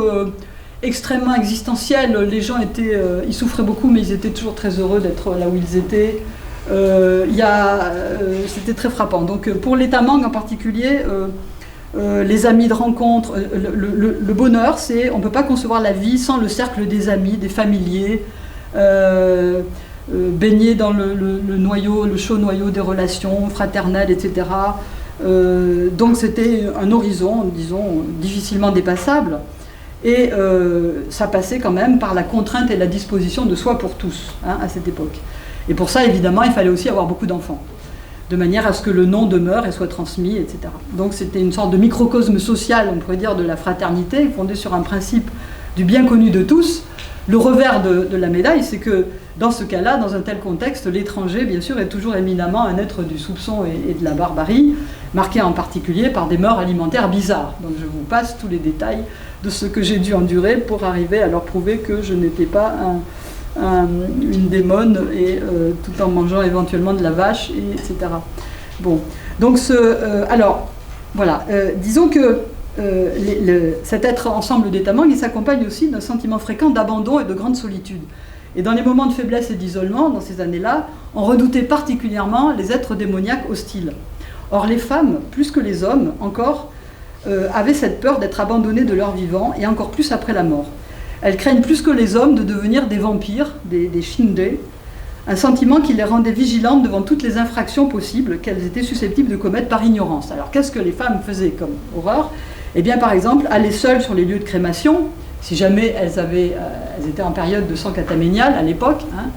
extrêmement existentielle. Les gens ils souffraient beaucoup, mais ils étaient toujours très heureux d'être là où ils étaient. C'était très frappant. Donc, pour les tamangs en particulier, les amis de rencontre, le bonheur, c'est on ne peut pas concevoir la vie sans le cercle des amis, des familiers, baigner dans le chaud noyau des relations fraternelles, etc. Donc c'était un horizon, disons, difficilement dépassable, et ça passait quand même par la contrainte et la disposition de soi pour tous, hein, à cette époque. Et pour ça, évidemment, il fallait aussi avoir beaucoup d'enfants, de manière à ce que le nom demeure et soit transmis, etc. Donc c'était une sorte de microcosme social, on pourrait dire, de la fraternité, fondé sur un principe du bien connu de tous. Le revers de la médaille, c'est que dans ce cas-là, dans un tel contexte, l'étranger, bien sûr, est toujours éminemment un être du soupçon et de la barbarie, marqué en particulier par des mœurs alimentaires bizarres. Donc je vous passe tous les détails de ce que j'ai dû endurer pour arriver à leur prouver que je n'étais pas une démone, et tout en mangeant éventuellement de la vache, etc. Bon, donc alors, voilà, disons que cet être ensemble des tamangs, il s'accompagne aussi d'un sentiment fréquent d'abandon et de grande solitude. Et dans les moments de faiblesse et d'isolement, dans ces années-là, on redoutait particulièrement les êtres démoniaques hostiles. Or, les femmes, plus que les hommes encore, avaient cette peur d'être abandonnées de leur vivant, et encore plus après la mort. Elles craignent plus que les hommes de devenir des vampires, des shinde, un sentiment qui les rendait vigilantes devant toutes les infractions possibles qu'elles étaient susceptibles de commettre par ignorance. Alors, qu'est-ce que les femmes faisaient comme horreur? Eh bien, par exemple, aller seules sur les lieux de crémation, si jamais elles étaient en période de sang cataménial à l'époque, hein,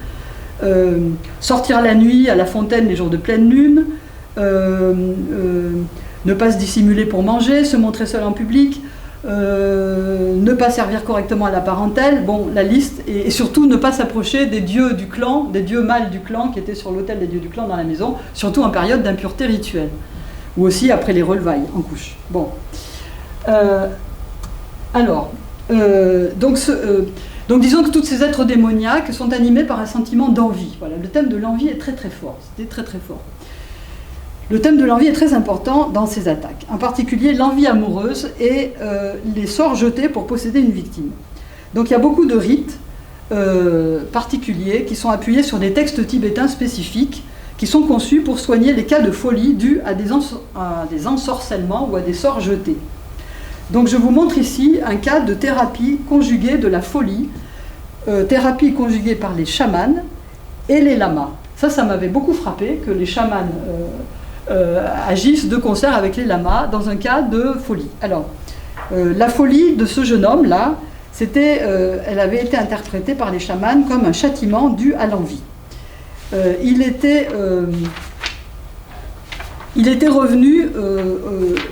sortir la nuit à la fontaine les jours de pleine lune, ne pas se dissimuler pour manger, se montrer seul en public, ne pas servir correctement à la parentèle, bon, la liste, et surtout ne pas s'approcher des dieux du clan, des dieux mâles du clan qui étaient sur l'autel des dieux du clan dans la maison, surtout en période d'impureté rituelle, ou aussi après les relevailles en couche. Bon. Donc disons que tous ces êtres démoniaques sont animés par un sentiment d'envie. Voilà, le thème de l'envie est très très fort, c'était très très fort. Le thème de l'envie est très important dans ces attaques, en particulier l'envie amoureuse et les sorts jetés pour posséder une victime. Donc il y a beaucoup de rites particuliers qui sont appuyés sur des textes tibétains spécifiques qui sont conçus pour soigner les cas de folie dus à des ensorcellements ou à des sorts jetés. Donc je vous montre ici un cas de thérapie conjuguée de la folie, thérapie conjuguée par les chamans et les lamas. Ça m'avait beaucoup frappé que les chamans agissent de concert avec les lamas dans un cas de folie. Alors, la folie de ce jeune homme-là, elle avait été interprétée par les chamans comme un châtiment dû à l'envie. Il était revenu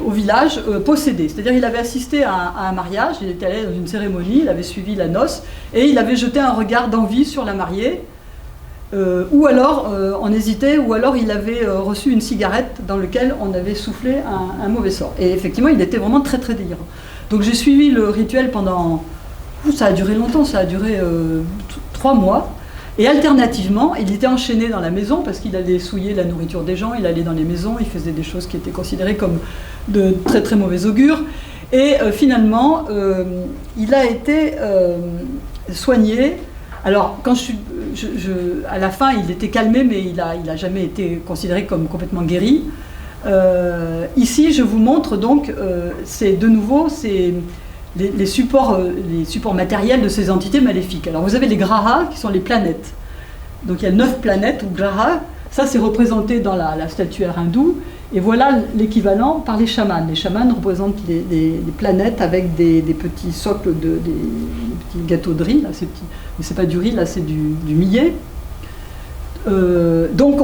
au village possédé, c'est-à-dire il avait assisté à un mariage, il était allé dans une cérémonie, il avait suivi la noce, et il avait jeté un regard d'envie sur la mariée, ou alors on hésitait, ou alors il avait reçu une cigarette dans laquelle on avait soufflé un mauvais sort. Et effectivement, il était vraiment très très délirant. Donc j'ai suivi le rituel pendant... Ça a duré longtemps, ça a duré 3 mois. Et alternativement, il était enchaîné dans la maison parce qu'il allait souiller la nourriture des gens, il allait dans les maisons, il faisait des choses qui étaient considérées comme de très très mauvais augure. Et finalement, il a été soigné. Alors, quand à la fin, il était calmé, mais il a jamais été considéré comme complètement guéri. Ici, je vous montre donc, c'est de nouveau les supports matériels de ces entités maléfiques. Alors, vous avez les grahas, qui sont les planètes. Donc, il y a 9 planètes, ou grahas. Ça, c'est représenté dans la statuaire hindoue. Et voilà l'équivalent par les chamans. Les chamans représentent les planètes avec des petits socles, des petits gâteaux de riz. Là, mais c'est pas du riz, là, c'est du millet. Donc,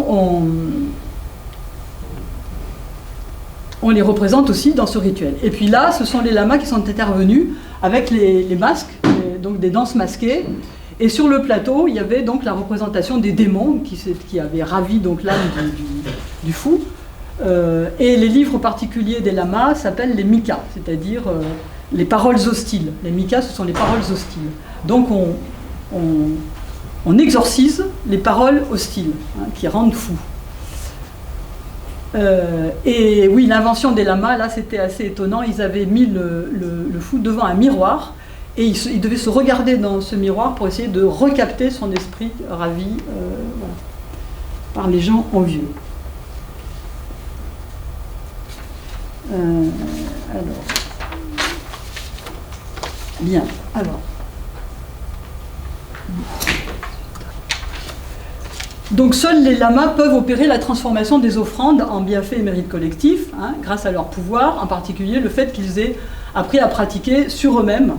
on les représente aussi dans ce rituel. Et puis là, ce sont les lamas qui sont intervenus avec les masques, donc des danses masquées. Et sur le plateau, il y avait donc la représentation des démons qui avaient ravi donc l'âme du fou. Et les livres particuliers des lamas s'appellent les mikas, c'est-à-dire les paroles hostiles. Les mikas, ce sont les paroles hostiles. Donc on exorcise les paroles hostiles, hein, qui rendent fou. Et oui, l'invention des lamas, là, c'était assez étonnant. Ils avaient mis le fou devant un miroir et il devait se regarder dans ce miroir pour essayer de recapter son esprit ravi voilà, par les gens envieux. Alors, bien, alors. Donc seuls les lamas peuvent opérer la transformation des offrandes en bienfaits et mérites collectifs, hein, grâce à leur pouvoir, en particulier le fait qu'ils aient appris à pratiquer sur eux-mêmes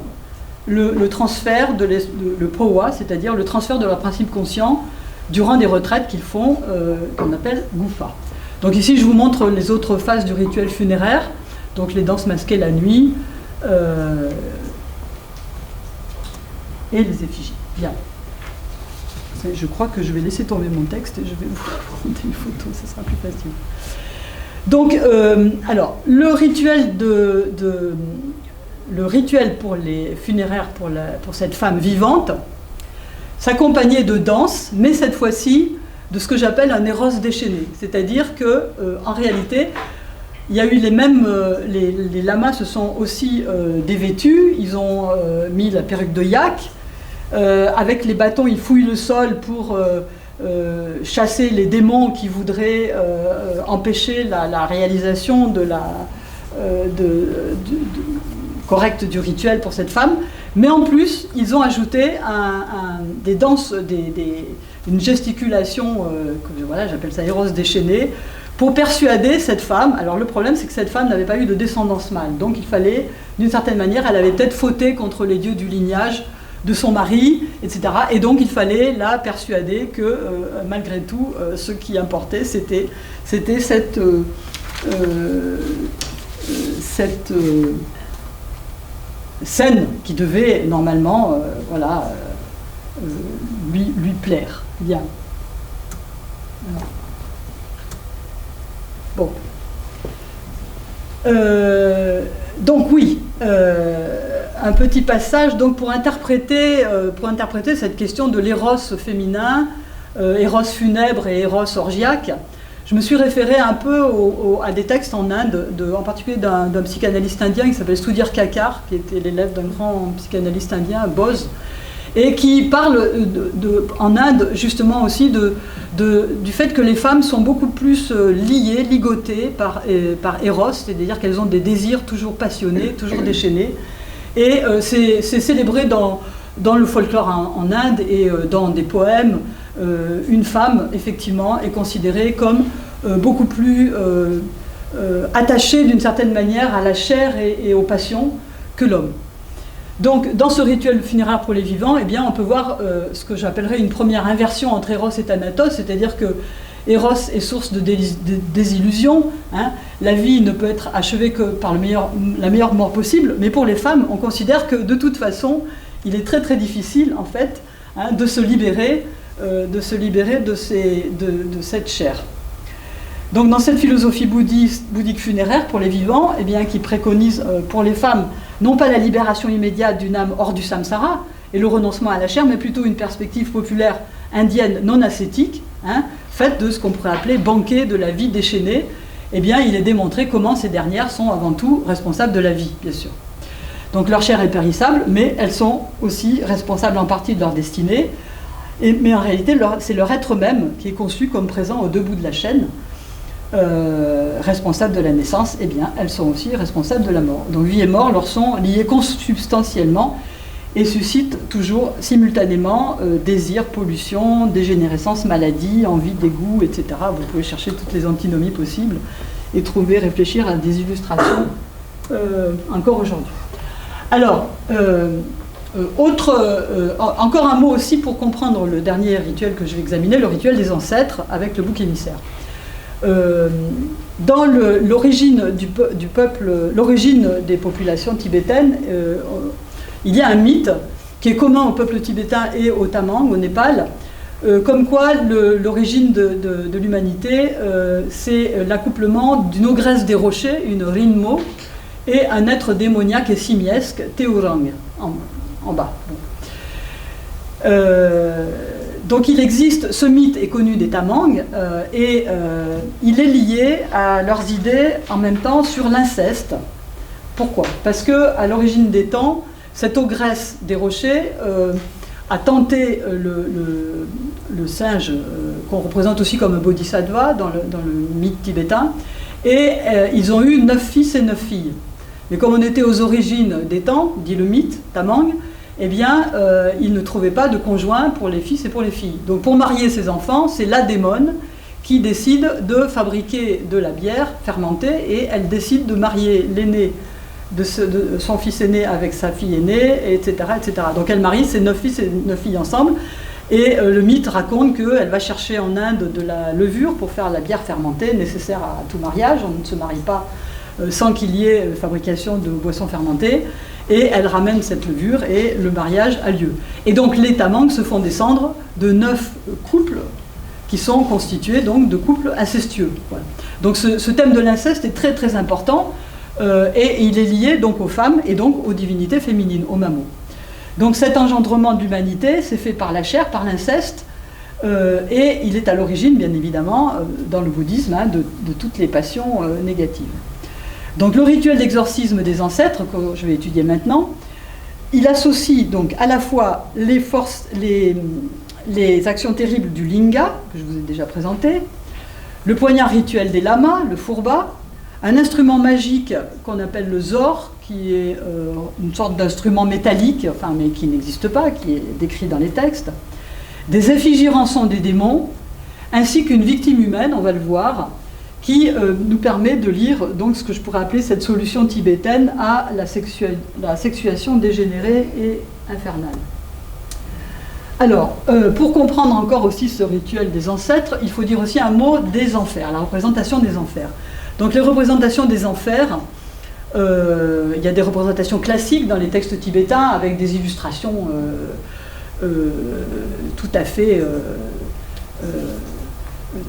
le transfert le powa, c'est-à-dire le transfert de leur principe conscient durant des retraites qu'ils font, qu'on appelle gufa. Donc ici je vous montre les autres phases du rituel funéraire, donc les danses masquées la nuit et les effigies. Bien. Je crois que je vais laisser tomber mon texte et je vais vous prendre une photo, ça sera plus facile. Donc, alors, le rituel pour les funéraires pour cette femme vivante s'accompagnait de danse, mais cette fois-ci de ce que j'appelle un éros déchaîné. C'est-à-dire que, en réalité, il y a eu les mêmes... les lamas se sont aussi dévêtus, ils ont mis la perruque de yak, Avec les bâtons, ils fouillent le sol pour chasser les démons qui voudraient empêcher la réalisation correcte du rituel pour cette femme. Mais en plus, ils ont ajouté des danses, une gesticulation, voilà, j'appelle ça Eros déchaîné, pour persuader cette femme. Alors le problème, c'est que cette femme n'avait pas eu de descendance mâle. Donc il fallait, d'une certaine manière, elle avait peut-être fauté contre les dieux du lignage de son mari, etc. Et donc il fallait la persuader que, malgré tout, ce qui importait, c'était cette scène qui devait normalement lui plaire. Bien. Alors. Bon. Donc oui, un petit passage donc pour interpréter cette question de l'éros féminin, éros funèbre et éros orgiaque. Je me suis référé un peu à des textes en Inde, en particulier d'un psychanalyste indien qui s'appelle Sudhir Kakar, qui était l'élève d'un grand psychanalyste indien, Bose, et qui parle en Inde justement aussi du fait que les femmes sont beaucoup plus liées, ligotées par Eros, c'est-à-dire qu'elles ont des désirs toujours passionnés, toujours déchaînés. Et c'est célébré dans le folklore en Inde et dans des poèmes. Une femme, effectivement, est considérée comme beaucoup plus attachée d'une certaine manière à la chair et aux passions que l'homme. Donc, dans ce rituel funéraire pour les vivants, eh bien, on peut voir ce que j'appellerais une première inversion entre Eros et Thanatos, c'est-à-dire que Eros est source de désillusion. Hein. La vie ne peut être achevée que par la meilleure mort possible, mais pour les femmes, on considère que de toute façon, il est très très difficile, en fait, hein, de se libérer de cette chair. Donc dans cette philosophie bouddhique funéraire pour les vivants, eh bien, qui préconise pour les femmes non pas la libération immédiate d'une âme hors du samsara et le renoncement à la chair, mais plutôt une perspective populaire indienne non ascétique, hein, faite de ce qu'on pourrait appeler banquet de la vie déchaînée, eh bien, il est démontré comment ces dernières sont avant tout responsables de la vie, bien sûr. Donc leur chair est périssable, mais elles sont aussi responsables en partie de leur destinée. Mais en réalité, c'est leur être même qui est conçu comme présent au deux bouts de la chaîne, responsable de la naissance. Eh bien, elles sont aussi responsables de la mort. Donc vie et mort leur sont liées consubstantiellement et suscitent toujours simultanément désir, pollution, dégénérescence, maladie, envie, dégoût, etc. Vous pouvez chercher toutes les antinomies possibles et réfléchir à des illustrations encore aujourd'hui. Alors, encore un mot aussi pour comprendre le dernier rituel que je vais examiner, le rituel des ancêtres avec le bouc émissaire. Dans l'origine du peuple, l'origine des populations tibétaines, il y a un mythe qui est commun au peuple tibétain et au Tamang, au Népal, comme quoi l'origine de l'humanité, c'est l'accouplement d'une ogresse des rochers, une Rinmo, et un être démoniaque et simiesque, Teurang, en bas. Bon. Donc il existe, ce mythe est connu des Tamang, et il est lié à leurs idées en même temps sur l'inceste. Pourquoi ? Parce qu'à l'origine des temps, cette ogresse des rochers a tenté le singe, qu'on représente aussi comme un bodhisattva dans le mythe tibétain, et ils ont eu 9 fils et 9 filles. Mais comme on était aux origines des temps, dit le mythe Tamang, eh bien, ils ne trouvaient pas de conjoint pour les fils et pour les filles. Donc pour marier ses enfants, c'est la démone qui décide de fabriquer de la bière fermentée, et elle décide de marier l'aîné de son fils aîné avec sa fille aînée, etc., etc. Donc elle marie ses 9 fils et 9 filles ensemble, et le mythe raconte qu'elle va chercher en Inde de la levure pour faire la bière fermentée nécessaire à tout mariage. On ne se marie pas sans qu'il y ait fabrication de boissons fermentées, et elle ramène cette levure et le mariage a lieu. Et donc les Tamang se font descendre de 9 couples qui sont constitués donc de couples incestueux. Voilà. Donc ce thème de l'inceste est très très important, et il est lié donc aux femmes et donc aux divinités féminines, aux mamans. Donc cet engendrement de l'humanité s'est fait par la chair, par l'inceste, et il est à l'origine, bien évidemment, dans le bouddhisme, hein, de toutes les passions négatives. Donc le rituel d'exorcisme des ancêtres, que je vais étudier maintenant, il associe donc à la fois les actions terribles du linga, que je vous ai déjà présenté, le poignard rituel des lamas, le fourba, un instrument magique qu'on appelle le zor, qui est une sorte d'instrument métallique, enfin, mais qui n'existe pas, qui est décrit dans les textes, des effigies rançons des démons, ainsi qu'une victime humaine, on va le voir, qui nous permet de lire donc, ce que je pourrais appeler cette solution tibétaine à la sexuation dégénérée et infernale. Alors, pour comprendre encore aussi ce rituel des ancêtres, il faut dire aussi un mot des enfers, la représentation des enfers. Donc les représentations des enfers, il y a des représentations classiques dans les textes tibétains avec des illustrations tout à fait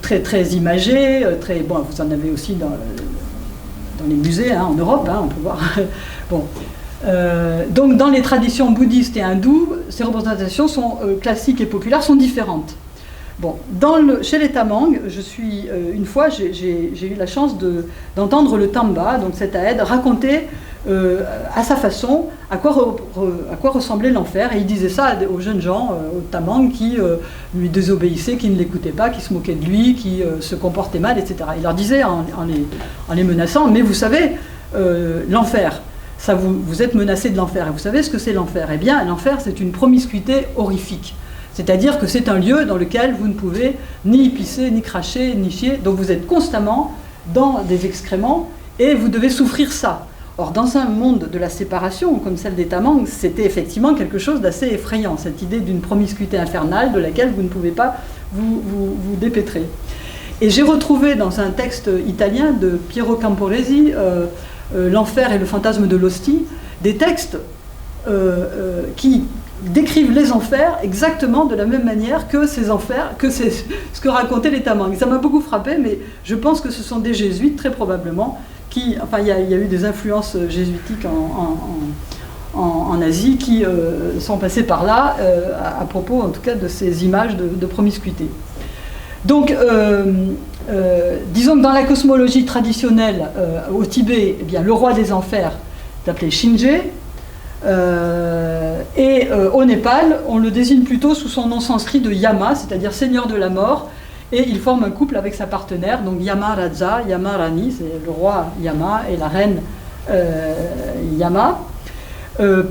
très, très imagées. Bon, vous en avez aussi dans les musées hein, en Europe, hein, on peut voir. Bon. Donc dans les traditions bouddhistes et hindoues, ces représentations sont classiques et populaires, sont différentes. Bon, chez les Tamang, une fois j'ai eu la chance d'entendre le Tamba, donc cet aède, raconter à sa façon à quoi ressemblait l'enfer, et il disait ça aux jeunes gens, aux Tamang, qui lui désobéissaient, qui ne l'écoutaient pas, qui se moquaient de lui, qui se comportaient mal, etc. Il leur disait en les menaçant, mais vous savez, l'enfer, vous êtes menacés de l'enfer, et vous savez ce que c'est l'enfer? Eh bien, l'enfer, c'est une promiscuité horrifique. C'est-à-dire que c'est un lieu dans lequel vous ne pouvez ni pisser, ni cracher, ni chier, donc vous êtes constamment dans des excréments et vous devez souffrir ça. Or, dans un monde de la séparation, comme celle des Tamang, c'était effectivement quelque chose d'assez effrayant, cette idée d'une promiscuité infernale de laquelle vous ne pouvez pas vous dépêtrer. Et j'ai retrouvé dans un texte italien de Piero Camporesi, L'enfer et le fantasme de l'hostie, des textes qui décrivent les enfers exactement de la même manière que ces enfers, que c'est ce que racontaient les Tamang. Ça m'a beaucoup frappé, mais je pense que ce sont des jésuites, très probablement, enfin il y a eu des influences jésuitiques en Asie qui sont passées par là, à propos en tout cas de ces images de promiscuité. Donc, disons que dans la cosmologie traditionnelle au Tibet, eh bien, le roi des enfers est appelé Shinje, et au Népal, on le désigne plutôt sous son nom sanskrit de Yama, c'est-à-dire seigneur de la mort, et il forme un couple avec sa partenaire, donc Yama Raja, Yama Rani, c'est le roi Yama et la reine Yama.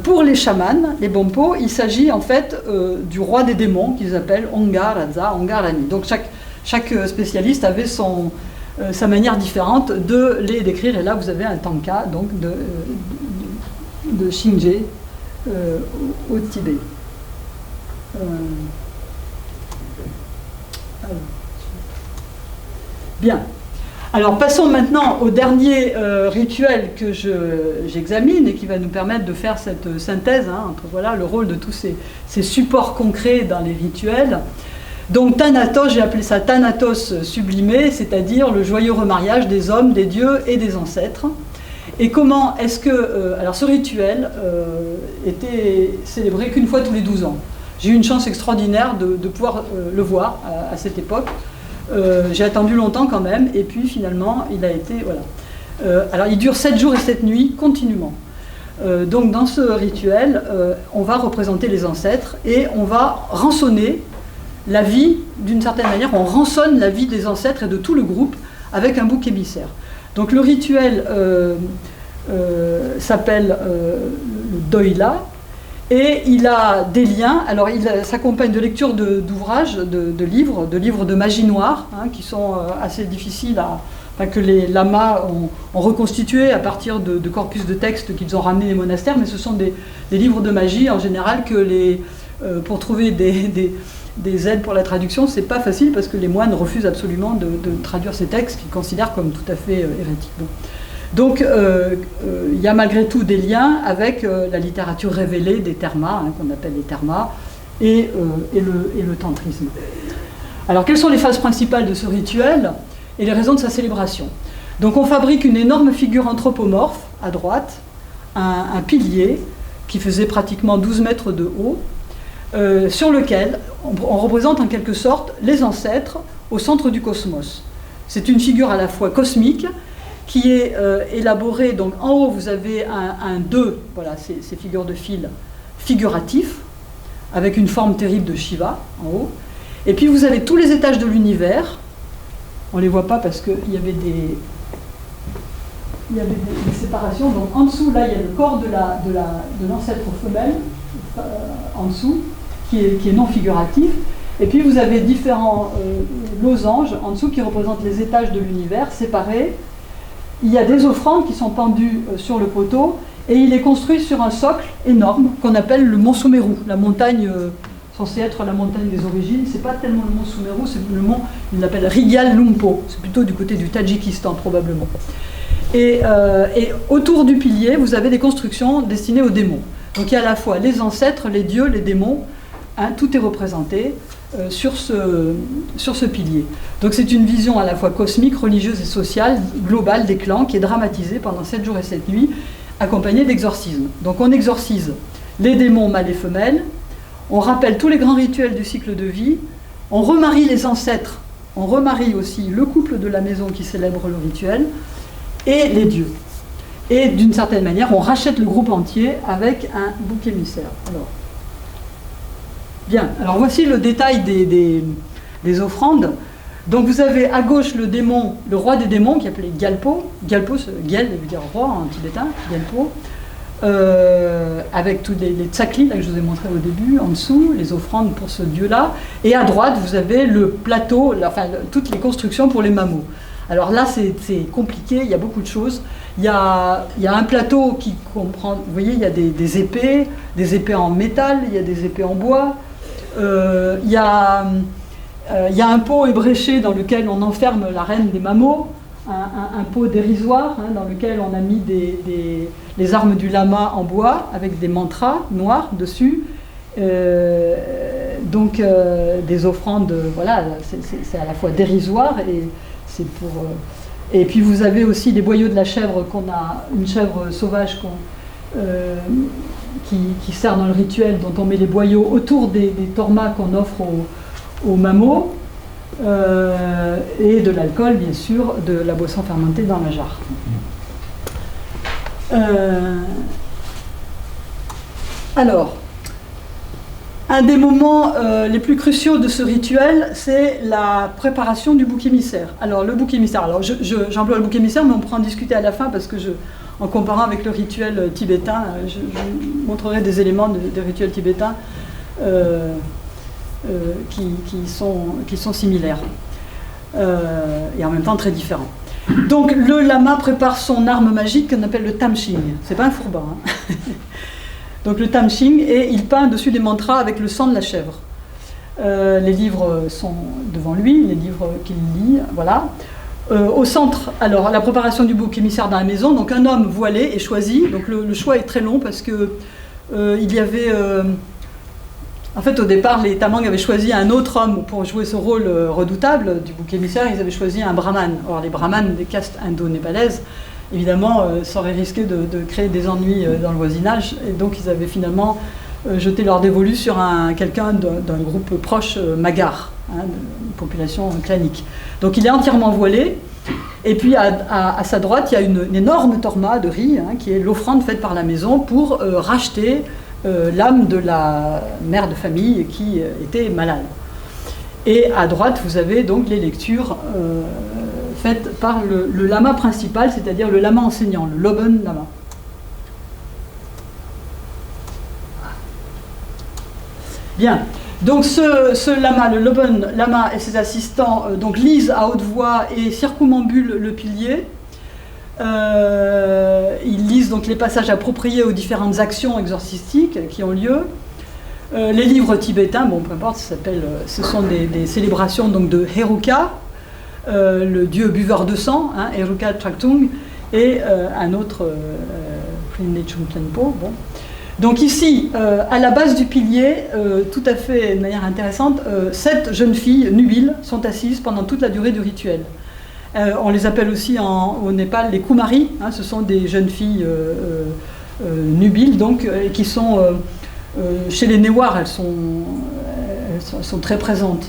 Pour les chamans, les Bompo, il s'agit en fait du roi des démons qu'ils appellent Onga Raja, Onga Rani. Donc chaque spécialiste avait sa manière différente de les décrire, et là vous avez un tanka donc de Shinje au Tibet. Bien. Alors passons maintenant au dernier rituel que j'examine et qui va nous permettre de faire cette synthèse entre voilà, le rôle de tous ces supports concrets dans les rituels. Donc Thanatos, j'ai appelé ça Thanatos sublimé, c'est-à-dire le joyeux remariage des hommes, des dieux et des ancêtres. Et comment est-ce que... alors ce rituel était célébré qu'une fois tous les 12 ans. J'ai eu une chance extraordinaire de pouvoir le voir à cette époque. J'ai attendu longtemps quand même, et puis finalement il a été... Voilà. Alors il dure 7 jours et 7 nuits continuellement. Donc dans ce rituel, on va représenter les ancêtres et on va rançonner la vie, d'une certaine manière, on rançonne la vie des ancêtres et de tout le groupe avec un bouc émissaire. Donc le rituel s'appelle le Doila, et il a des liens. Alors il s'accompagne de lectures d'ouvrages, de livres de magie noire, qui sont assez difficiles que les lamas ont reconstitué à partir de corpus de textes qu'ils ont ramenés des monastères, mais ce sont des livres de magie en général que pour trouver des aides pour la traduction, c'est pas facile parce que les moines refusent absolument de traduire ces textes qu'ils considèrent comme tout à fait hérétiques. Bon. Donc il y a malgré tout des liens avec la littérature révélée des termas, qu'on appelle les termas, et le tantrisme. Alors quelles sont les phases principales de ce rituel et les raisons de sa célébration? Donc on fabrique une énorme figure anthropomorphe à droite, un pilier qui faisait pratiquement 12 mètres de haut, sur lequel on représente en quelque sorte les ancêtres au centre du cosmos. C'est une figure à la fois cosmique qui est élaborée, donc en haut vous avez un 2, voilà, ces figures de fil figuratif, avec une forme terrible de Shiva en haut. Et puis vous avez tous les étages de l'univers. On ne les voit pas parce qu'il y avait des séparations. Donc en dessous, là, il y a le corps de l'ancêtre femelle, en dessous, qui est non figuratif. Et puis vous avez différents losanges en dessous qui représentent les étages de l'univers séparés. Il y a des offrandes qui sont pendues sur le poteau et il est construit sur un socle énorme qu'on appelle le mont Sumeru, la montagne censée être la montagne des origines. C'est pas tellement le mont Sumeru, c'est le mont, il l'appelle Rigal Lumpo, c'est plutôt du côté du Tadjikistan probablement. Et autour du pilier, vous avez des constructions destinées aux démons. Donc il y a à la fois les ancêtres, les dieux, les démons, hein, tout est représenté sur ce pilier. Donc c'est une vision à la fois cosmique, religieuse et sociale, globale des clans, qui est dramatisée pendant 7 jours et 7 nuits, accompagnée d'exorcismes. Donc on exorcise les démons mâles et femelles, on rappelle tous les grands rituels du cycle de vie, on remarie les ancêtres, on remarie aussi le couple de la maison qui célèbre le rituel, et les dieux. Et d'une certaine manière, on rachète le groupe entier avec un bouc émissaire. Alors, bien, alors voici le détail des offrandes. Donc vous avez à gauche le démon, le roi des démons, qui est appelé Gyalpo. Gyalpo, Gyal veut dire roi en tibétain, Gyalpo. Avec tous les tsaklis que je vous ai montré au début, en dessous, les offrandes pour ce dieu-là. Et à droite, vous avez le plateau, toutes les constructions pour les mamots. Alors là, c'est compliqué, il y a beaucoup de choses. Il y a un plateau qui comprend, vous voyez, il y a des épées en métal, il y a des épées en bois. Il y a un pot ébréché dans lequel on enferme la reine des mamots, un pot dérisoire dans lequel on a mis les armes du lama en bois avec des mantras noirs dessus. Donc des offrandes, voilà, c'est à la fois dérisoire et c'est pour... Et puis vous avez aussi les boyaux de la chèvre, une chèvre sauvage qui sert dans le rituel, dont on met les boyaux autour des tormas qu'on offre aux mamots, et de l'alcool, bien sûr, de la boisson fermentée dans la jarre. Alors, un des moments les plus cruciaux de ce rituel, c'est la préparation du bouc émissaire. Alors, le bouc émissaire, alors j'emploie le bouc émissaire, mais on pourra en discuter à la fin parce que en comparant avec le rituel tibétain, je montrerai des éléments des rituels tibétains qui sont similaires et en même temps très différents. Donc, le lama prépare son arme magique qu'on appelle le tamshing. C'est pas un fourban, hein. Donc le tamshing, et il peint dessus des mantras avec le sang de la chèvre. Les livres sont devant lui, les livres qu'il lit, voilà. Au centre, alors la préparation du bouc émissaire dans la maison, donc un homme voilé est choisi. Donc le choix est très long parce que il y avait... en fait, au départ, les Tamangs avaient choisi un autre homme pour jouer ce rôle redoutable du bouc émissaire. Ils avaient choisi un brahman. Or, les brahmanes des castes indo-népalaises, évidemment, ça aurait risqué de créer des ennuis dans le voisinage. Et donc, ils avaient finalement jeté leur dévolu sur quelqu'un d'un groupe proche, Magar, une population clanique. Donc, il est entièrement voilé. Et puis, à sa droite, il y a une énorme torma de riz, qui est l'offrande faite par la maison pour racheter l'âme de la mère de famille qui était malade. Et à droite, vous avez donc les lectures faites par le lama principal, c'est-à-dire le lama enseignant, le Loben Lama. Bien, donc ce lama, le Loben Lama et ses assistants donc lisent à haute voix et circumambulent le pilier. Ils lisent donc les passages appropriés aux différentes actions exorcistiques qui ont lieu. Les livres tibétains, bon, peu importe, ce sont des célébrations donc de Heruka, le dieu buveur de sang, Heruka Traktung, et un autre, Rinpoche Tlenpo. Bon. Donc ici, à la base du pilier, tout à fait de manière intéressante, 7 jeunes filles nubiles sont assises pendant toute la durée du rituel. On les appelle aussi au Népal les Kumari, ce sont des jeunes filles nubiles, donc, qui sont, chez les Newar, elles sont très présentes.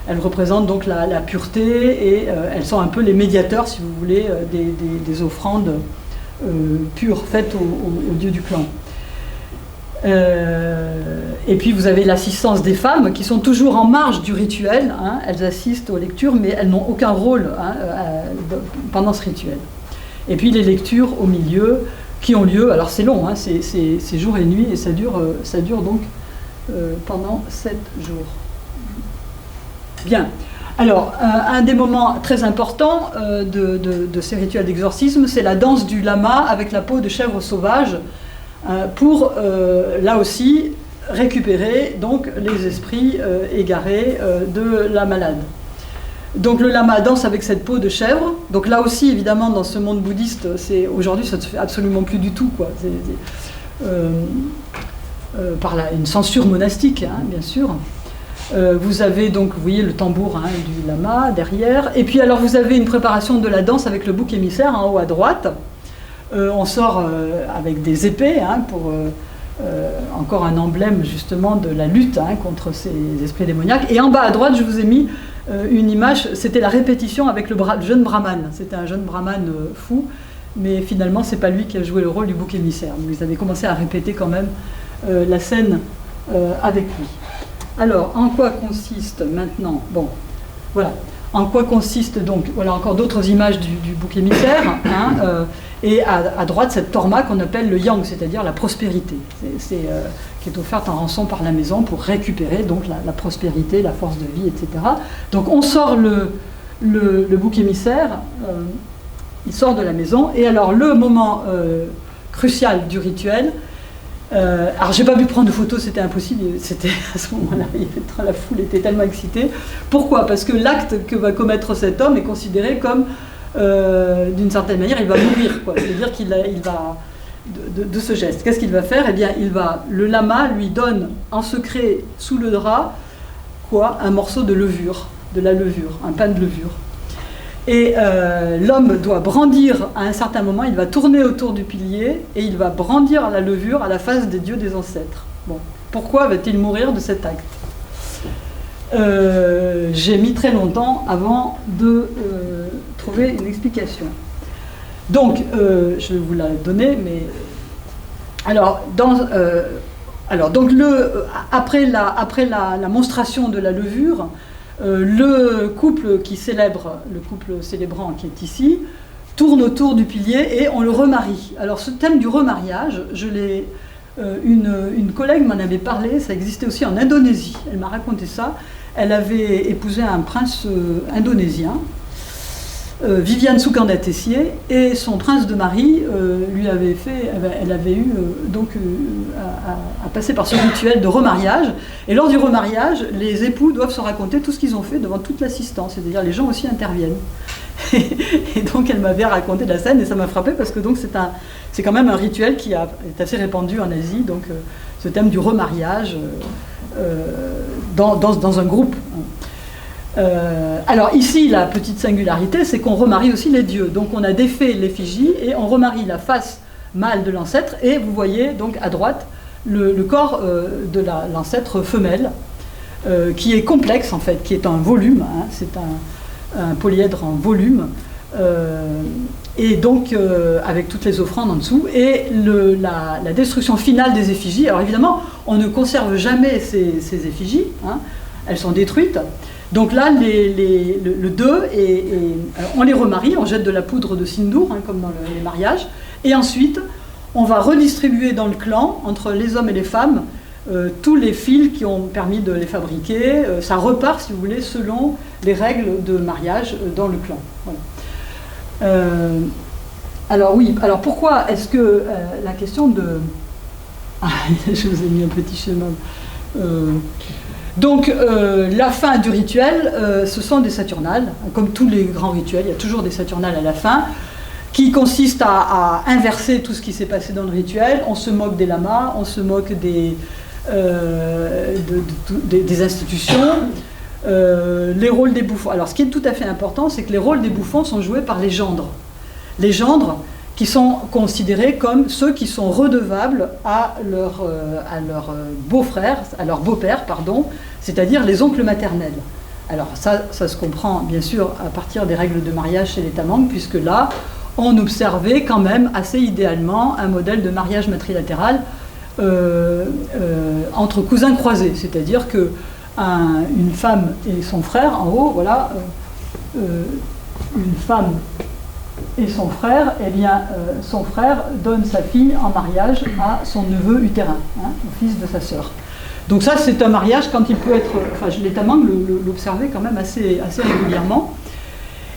Elles représentent donc la pureté et elles sont un peu les médiateurs, si vous voulez, des offrandes pures faites aux dieux du clan. Et puis vous avez l'assistance des femmes qui sont toujours en marge du rituel, hein, elles assistent aux lectures mais elles n'ont aucun rôle pendant ce rituel. Et puis les lectures au milieu qui ont lieu, alors c'est long, hein, c'est jour et nuit et ça dure donc pendant 7 jours. Bien. Alors, un des moments très importants de ces rituels d'exorcisme, c'est la danse du lama avec la peau de chèvre sauvage pour, là aussi, récupérer donc, les esprits égarés de la malade. Donc le lama danse avec cette peau de chèvre. Donc là aussi, évidemment, dans ce monde bouddhiste, aujourd'hui, ça ne se fait absolument plus du tout, quoi. Par une censure monastique, hein, bien sûr. Vous avez donc, vous voyez le tambour hein, du lama derrière, et puis alors vous avez une préparation de la danse avec le bouc émissaire en haut à droite. On sort avec des épées hein, pour encore un emblème justement de la lutte hein, contre ces esprits démoniaques. Et en bas à droite, je vous ai mis une image, c'était la répétition avec le jeune brahman. C'était un jeune brahman fou, mais finalement c'est pas lui qui a joué le rôle du bouc émissaire. Donc ils avaient commencé à répéter quand même la scène avec lui. Alors, en quoi consiste maintenant? Bon, voilà. En quoi consiste donc? Voilà encore d'autres images du bouc émissaire. Hein, et à droite, cette torma qu'on appelle le yang, c'est-à-dire la prospérité, qui est offerte en rançon par la maison pour récupérer donc la prospérité, la force de vie, etc. Donc, on sort le bouc émissaire, il sort de la maison. Et alors, le moment crucial du rituel. Alors j'ai pas pu prendre de photos, c'était impossible, c'était à ce moment-là, la foule était tellement excitée. Pourquoi? Parce que l'acte que va commettre cet homme est considéré comme, d'une certaine manière, il va mourir, quoi. C'est-à-dire qu'il va, de ce geste, qu'est-ce qu'il va faire? Eh bien, le lama lui donne en secret, sous le drap, quoi? Un morceau de levure, de la levure, un pain de levure. Et l'homme doit brandir, à un certain moment, il va tourner autour du pilier et il va brandir la levure à la face des dieux des ancêtres. Bon. Pourquoi va-t-il mourir de cet acte? J'ai mis très longtemps avant de trouver une explication. Donc, je vais vous la donner, mais... Alors, donc après la monstration de la levure, le couple célébrant qui est ici, tourne autour du pilier et on le remarie. Alors ce thème du remariage, une collègue m'en avait parlé, ça existait aussi en Indonésie, elle m'a raconté ça. Elle avait épousé un prince indonésien, Viviane Sukanda Tessier, et son prince de mari lui avait fait, elle avait eu à passer par ce rituel de remariage. Et lors du remariage, les époux doivent se raconter tout ce qu'ils ont fait devant toute l'assistance, c'est-à-dire les gens aussi interviennent. Et donc elle m'avait raconté la scène et ça m'a frappé parce que donc c'est quand même un rituel qui est assez répandu en Asie, donc ce thème du remariage dans un groupe. Alors ici, la petite singularité, c'est qu'on remarie aussi les dieux. Donc on a défait l'effigie et on remarie la face mâle de l'ancêtre et vous voyez donc à droite le corps de l'ancêtre femelle qui est complexe en fait, qui est un volume, hein, c'est un polyèdre en volume et donc avec toutes les offrandes en dessous et la destruction finale des effigies. Alors évidemment, on ne conserve jamais ces effigies, hein, elles sont détruites. Donc là, le 2, on les remarie, on jette de la poudre de sindour, hein, comme dans les mariages, et ensuite, on va redistribuer dans le clan, entre les hommes et les femmes, tous les fils qui ont permis de les fabriquer. Ça repart, si vous voulez, selon les règles de mariage dans le clan. Voilà. Alors oui, alors pourquoi est-ce que la question de... Ah, je vous ai mis un petit schéma. Donc la fin du rituel, ce sont des saturnales, comme tous les grands rituels, il y a toujours des saturnales à la fin, qui consistent à inverser tout ce qui s'est passé dans le rituel. On se moque des lamas, on se moque des institutions, les rôles des bouffons. Alors ce qui est tout à fait important, c'est que les rôles des bouffons sont joués par les gendres. Les gendres qui sont considérés comme ceux qui sont redevables à leur beau-frère, à leur beau-père, pardon, c'est-à-dire les oncles maternels. Alors ça se comprend bien sûr à partir des règles de mariage chez les Tamang, puisque là, on observait quand même assez idéalement un modèle de mariage matrilatéral entre cousins croisés, c'est-à-dire que une femme et son frère, en haut, voilà, une femme et son frère, eh bien, son frère donne sa fille en mariage à son neveu utérin, hein, au fils de sa sœur. Donc ça, c'est un mariage quand il peut être... Enfin, les Tamang l'observaient quand même assez régulièrement.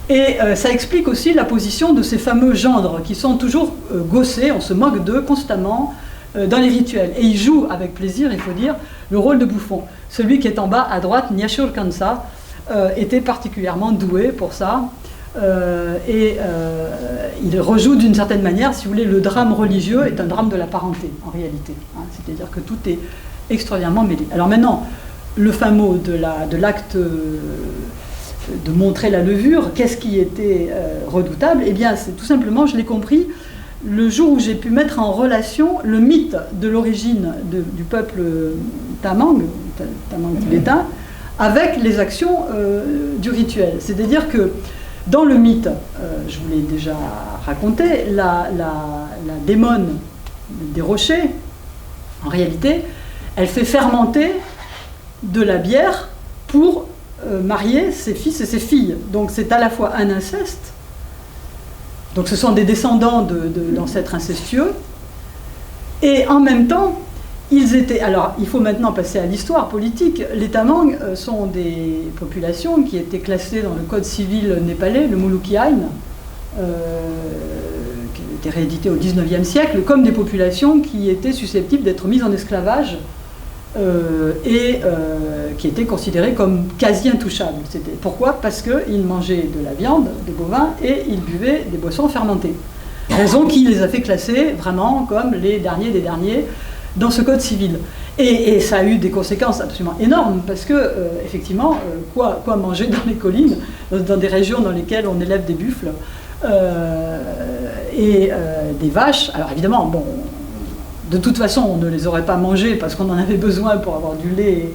Et ça explique aussi la position de ces fameux gendres qui sont toujours gaussés, on se moque d'eux constamment dans les rituels. Et ils jouent avec plaisir, il faut dire, le rôle de bouffon. Celui qui est en bas à droite, Nyashur Kansa, était particulièrement doué pour ça. Il rejoue d'une certaine manière, si vous voulez, le drame religieux est un drame de la parenté, en réalité. Hein, c'est-à-dire que tout est extraordinairement mêlé. Alors maintenant, le fin mot de l'acte de montrer la levure, qu'est-ce qui était redoutable? Eh bien, c'est tout simplement, je l'ai compris, le jour où j'ai pu mettre en relation le mythe de l'origine du peuple Tamang tibétain, avec les actions du rituel. C'est-à-dire que dans le mythe, je vous l'ai déjà raconté, la démone des rochers, en réalité, elle fait fermenter de la bière pour marier ses fils et ses filles. Donc c'est à la fois un inceste, donc ce sont des descendants d'ancêtres incestueux, et en même temps, ils étaient... Alors il faut maintenant passer à l'histoire politique. Les Tamang sont des populations qui étaient classées dans le code civil népalais, le Mulukiain, qui était réédité au XIXe siècle, comme des populations qui étaient susceptibles d'être mises en esclavage qui étaient considérés comme quasi intouchables. Pourquoi? Parce qu'ils mangeaient de la viande, de bovins, et ils buvaient des boissons fermentées. Raison qui les a fait classer vraiment comme les derniers des derniers dans ce code civil. Et ça a eu des conséquences absolument énormes, parce que, effectivement, quoi manger dans les collines, dans des régions dans lesquelles on élève des buffles et des vaches. Alors évidemment, bon, de toute façon, on ne les aurait pas mangés parce qu'on en avait besoin pour avoir du lait.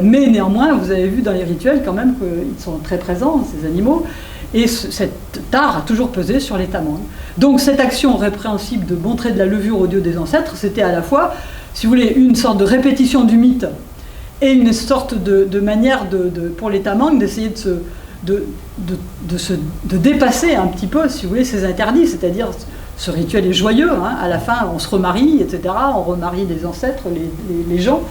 Mais néanmoins, vous avez vu dans les rituels quand même qu'ils sont très présents, ces animaux. Et cette tare a toujours pesé sur les Tamang. Donc cette action répréhensible de montrer de la levure au dieu des ancêtres, c'était à la fois, si vous voulez, une sorte de répétition du mythe et une sorte de manière pour les Tamang d'essayer de dépasser un petit peu, si vous voulez, ces interdits. C'est-à-dire, ce rituel est joyeux, hein, à la fin on se remarie, etc. On remarie les ancêtres, les gens.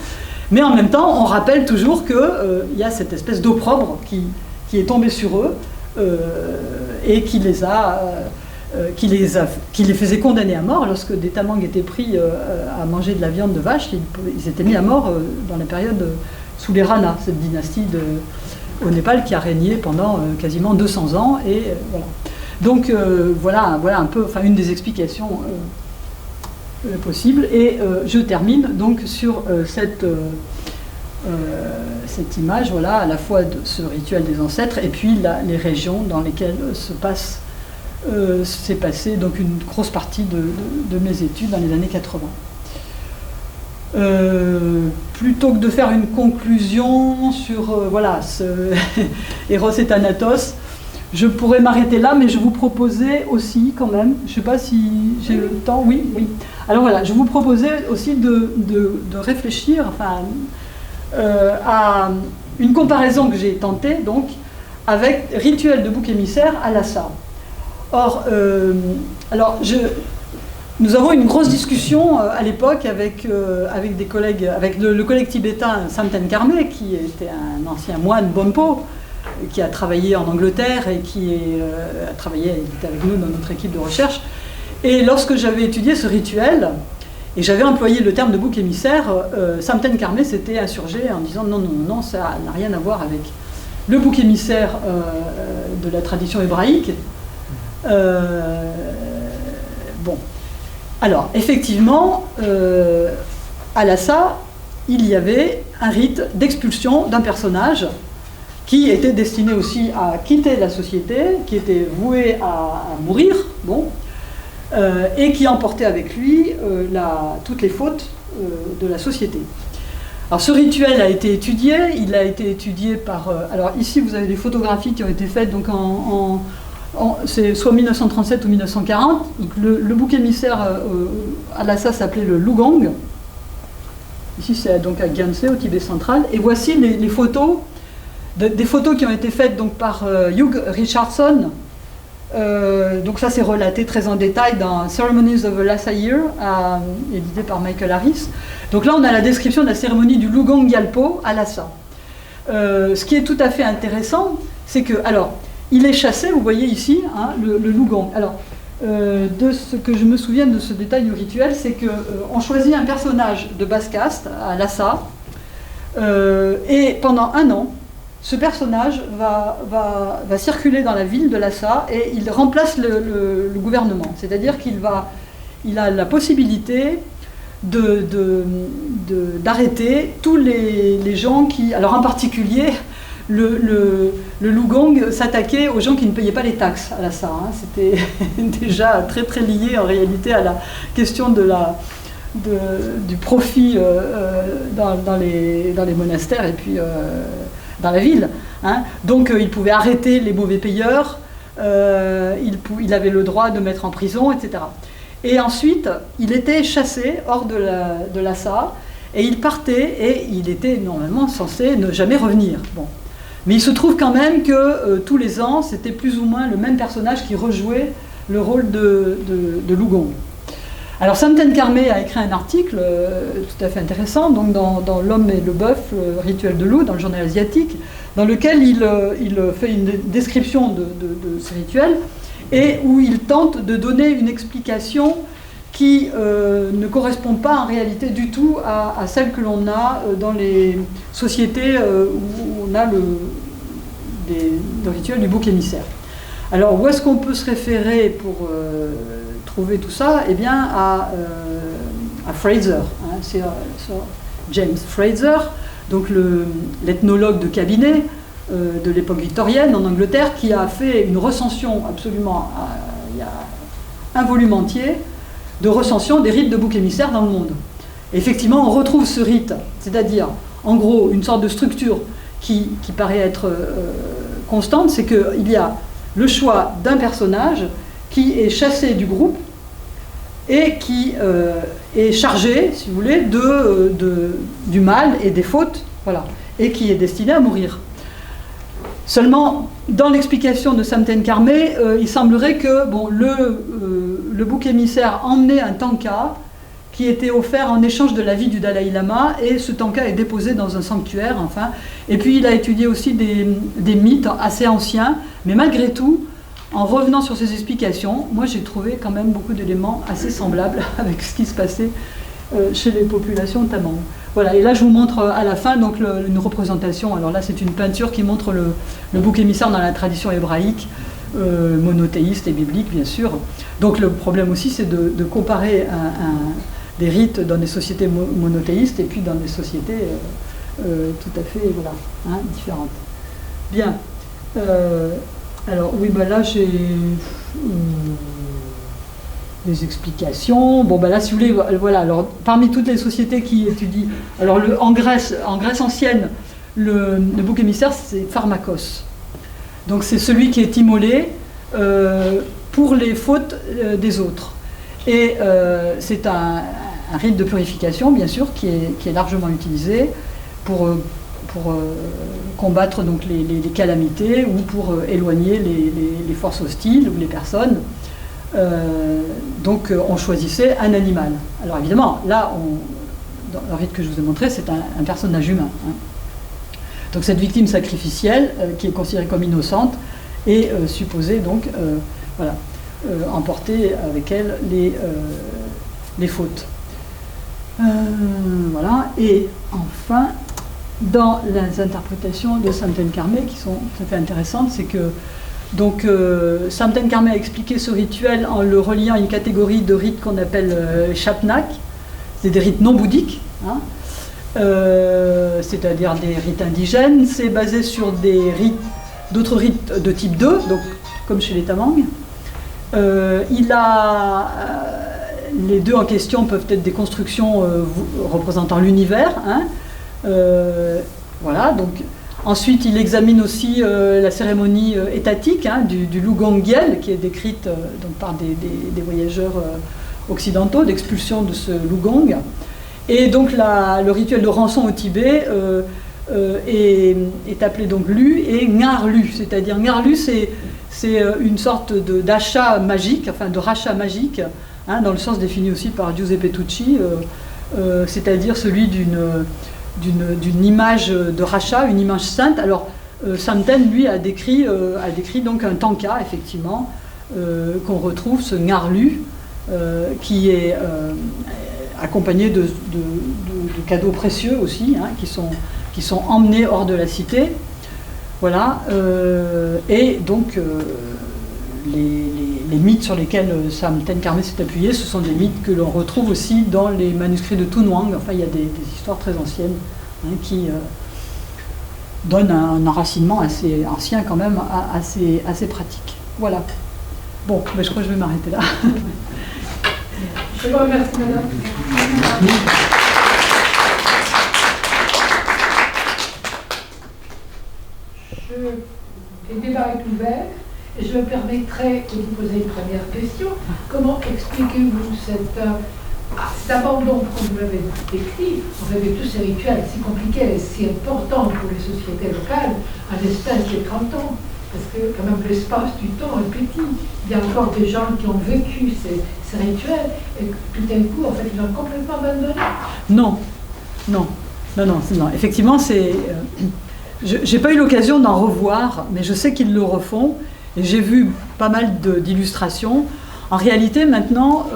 Mais en même temps, on rappelle toujours qu'il y a cette espèce d'opprobre qui est tombée sur eux et qui les faisait condamner à mort. Lorsque des Tamang étaient pris à manger de la viande de vache, ils étaient mis à mort dans la période sous les Rana, cette dynastie au Népal qui a régné pendant quasiment 200 ans. Et voilà. Donc voilà un peu, enfin une des explications possibles. Et je termine donc sur cette image, voilà, à la fois de ce rituel des ancêtres et puis les régions dans lesquelles s'est passée donc une grosse partie de mes études dans les années 80. Plutôt que de faire une conclusion sur voilà, ce Eros et Thanatos, je pourrais m'arrêter là, mais je vous proposais aussi quand même, je ne sais pas si j'ai le temps, oui. Alors voilà, je vous proposais aussi de réfléchir à une comparaison que j'ai tentée donc avec rituel de bouc émissaire à Lhasa. Or, nous avons eu une grosse discussion à l'époque avec des collègues, avec le collègue tibétain Samten Karme, qui était un ancien moine Bonpo, qui a travaillé en Angleterre et qui il était avec nous dans notre équipe de recherche. Et lorsque j'avais étudié ce rituel, et j'avais employé le terme de bouc émissaire, Samten Karme s'était insurgé en disant non, ça n'a rien à voir avec le bouc émissaire de la tradition hébraïque. Bon. Alors, effectivement, à Lhasa, il y avait un rite d'expulsion d'un personnage qui était destiné aussi à quitter la société, qui était voué à mourir, bon, et qui emportait avec lui toutes les fautes de la société. Alors ce rituel a été étudié, il a été étudié par... alors ici vous avez des photographies qui ont été faites donc c'est soit 1937 ou 1940. Donc le bouc émissaire à Lhasa s'appelait le Lugong. Ici, c'est donc à Gyantse, au Tibet central. Et voici les photos, des photos qui ont été faites donc, par Hugh Richardson. Donc ça, c'est relaté très en détail dans Ceremonies of a Lhasa Year, édité par Michael Harris. Donc là, on a la description de la cérémonie du Lugong Gyalpo à Lhasa. Ce qui est tout à fait intéressant, c'est que, alors, il est chassé, vous voyez ici, hein, le Lugong. Alors, de ce que je me souviens de ce détail du rituel, c'est qu'on choisit un personnage de basse caste à Lhasa, et pendant 1 an, ce personnage va circuler dans la ville de Lhasa et il remplace le gouvernement. C'est-à-dire qu'il a la possibilité d'arrêter tous les gens qui... Alors en particulier, le Lugong s'attaquait aux gens qui ne payaient pas les taxes à Lhasa. Hein. C'était déjà très très lié en réalité à la question du profit dans les monastères et puis dans la ville. Hein. Donc il pouvait arrêter les mauvais payeurs, il avait le droit de mettre en prison, etc. Et ensuite, il était chassé hors de Lhasa, et il partait, et il était normalement censé ne jamais revenir. Bon. Mais il se trouve quand même que tous les ans, c'était plus ou moins le même personnage qui rejouait le rôle de Lugong. Alors Samten Karme a écrit un article tout à fait intéressant, donc dans L'homme et le bœuf, le rituel de loup, dans le journal asiatique, dans lequel il fait une description de ce rituel, et où il tente de donner une explication qui ne correspond pas en réalité du tout à celle que l'on a dans les sociétés où on a le rituel du bouc émissaire. Alors, où est-ce qu'on peut se référer pour trouver tout ça? Eh bien, à Fraser, hein, c'est James Fraser, donc l'ethnologue de cabinet de l'époque victorienne en Angleterre, qui a fait une recension absolument, il y a un volume entier, de recension des rites de bouc émissaire dans le monde. Et effectivement, on retrouve ce rite, c'est-à-dire, en gros, une sorte de structure qui paraît être constante, c'est qu'il y a le choix d'un personnage qui est chassé du groupe et qui est chargé, si vous voulez, du mal et des fautes, voilà, et qui est destiné à mourir. Seulement, dans l'explication de Samten Karme, il semblerait que bon, le bouc émissaire emmenait un tanka qui était offert en échange de la vie du Dalai Lama, et ce tanka est déposé dans un sanctuaire, enfin. Et puis il a étudié aussi des mythes assez anciens, mais malgré tout, en revenant sur ces explications, moi j'ai trouvé quand même beaucoup d'éléments assez semblables avec ce qui se passait chez les populations tamangues. Voilà, et là je vous montre à la fin donc une représentation. Alors là c'est une peinture qui montre le bouc émissaire dans la tradition hébraïque, monothéiste et biblique bien sûr. Donc le problème aussi c'est de comparer des rites dans des sociétés monothéistes et puis dans des sociétés tout à fait voilà, hein, différentes. Bien. Alors oui, ben là j'ai des explications. Bon ben là si vous voulez, voilà, alors parmi toutes les sociétés qui étudient, alors en Grèce ancienne, le bouc émissaire c'est Pharmakos. Donc c'est celui qui est immolé pour les fautes des autres. Et c'est un rite de purification bien sûr qui est largement utilisé pour combattre donc les calamités ou pour éloigner les forces hostiles ou les personnes. Donc on choisissait un animal. Alors évidemment, là, dans le rite que je vous ai montré, c'est un personnage humain. Hein. Donc cette victime sacrificielle, qui est considérée comme innocente, est supposée donc voilà, emporter avec elle les fautes. Voilà. Et enfin, dans les interprétations de Samten Karme, qui sont tout à fait intéressantes, c'est que donc, Samten Karme a expliqué ce rituel en le reliant à une catégorie de rites qu'on appelle Shapnak, c'est des rites non bouddhiques, hein, c'est-à-dire des rites indigènes. C'est basé sur d'autres rites de type 2, donc, comme chez les Tamangs. Les deux en question peuvent être des constructions représentant l'univers. Hein, voilà, donc. Ensuite, il examine aussi la cérémonie étatique hein, du Lugong Gyel, qui est décrite donc, par des voyageurs occidentaux, d'expulsion de ce Lugong. Et donc le rituel de rançon au Tibet est appelé donc Lu et Ngarlu. C'est-à-dire Ngarlu, c'est une sorte d'achat magique, enfin de rachat magique, hein, dans le sens défini aussi par Giuseppe Tucci, c'est-à-dire celui d'une image de rachat, une image sainte. Alors Samten, lui, a décrit donc un tanka, effectivement, qu'on retrouve, ce Ngarlu, qui est accompagné de cadeaux précieux aussi, hein, qui sont emmenés hors de la cité. Voilà. Et donc, les mythes sur lesquels Samten Karmé s'est appuyé, ce sont des mythes que l'on retrouve aussi dans les manuscrits de Tunwang. Enfin, il y a des histoires très anciennes, hein, qui donnent un enracinement assez ancien quand même, assez pratique. Voilà. Bon, ben je crois que je vais m'arrêter là.
Je vous remercie, madame. Le débat est ouvert et je me permettrai de vous poser une première question. Comment expliquez-vous cet abandon, comme vous l'avez décrit, en fait, de tous ces rituels si compliqués et si importants pour les sociétés locales à l'espace de 30 ans? Parce que quand même l'espace du temps est petit. Il y a encore des gens qui ont vécu ces rituels et tout d'un coup, en fait, ils ont complètement abandonné.
Non. Effectivement, j'ai pas eu l'occasion d'en revoir, mais je sais qu'ils le refont. Et j'ai vu pas mal d'illustrations. En réalité, maintenant,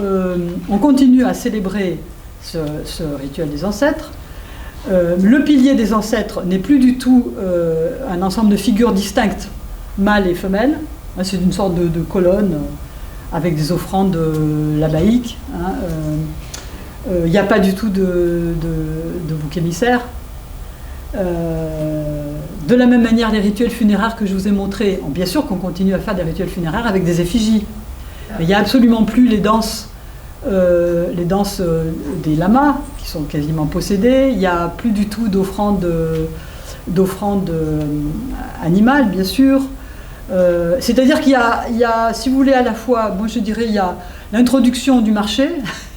on continue à célébrer ce rituel des ancêtres. Le pilier des ancêtres n'est plus du tout un ensemble de figures distinctes, mâles et femelles. C'est une sorte de colonne avec des offrandes labaïques. Il n'y a pas du tout de bouc émissaire. De la même manière, les rituels funéraires que je vous ai montrés, bien sûr qu'on continue à faire des rituels funéraires avec des effigies. Mais il n'y a absolument plus les danses des lamas, qui sont quasiment possédées. Il n'y a plus du tout d'offrandes animales, bien sûr. C'est-à-dire qu'il y a, si vous voulez, à la fois, moi je dirais, il y a l'introduction du marché,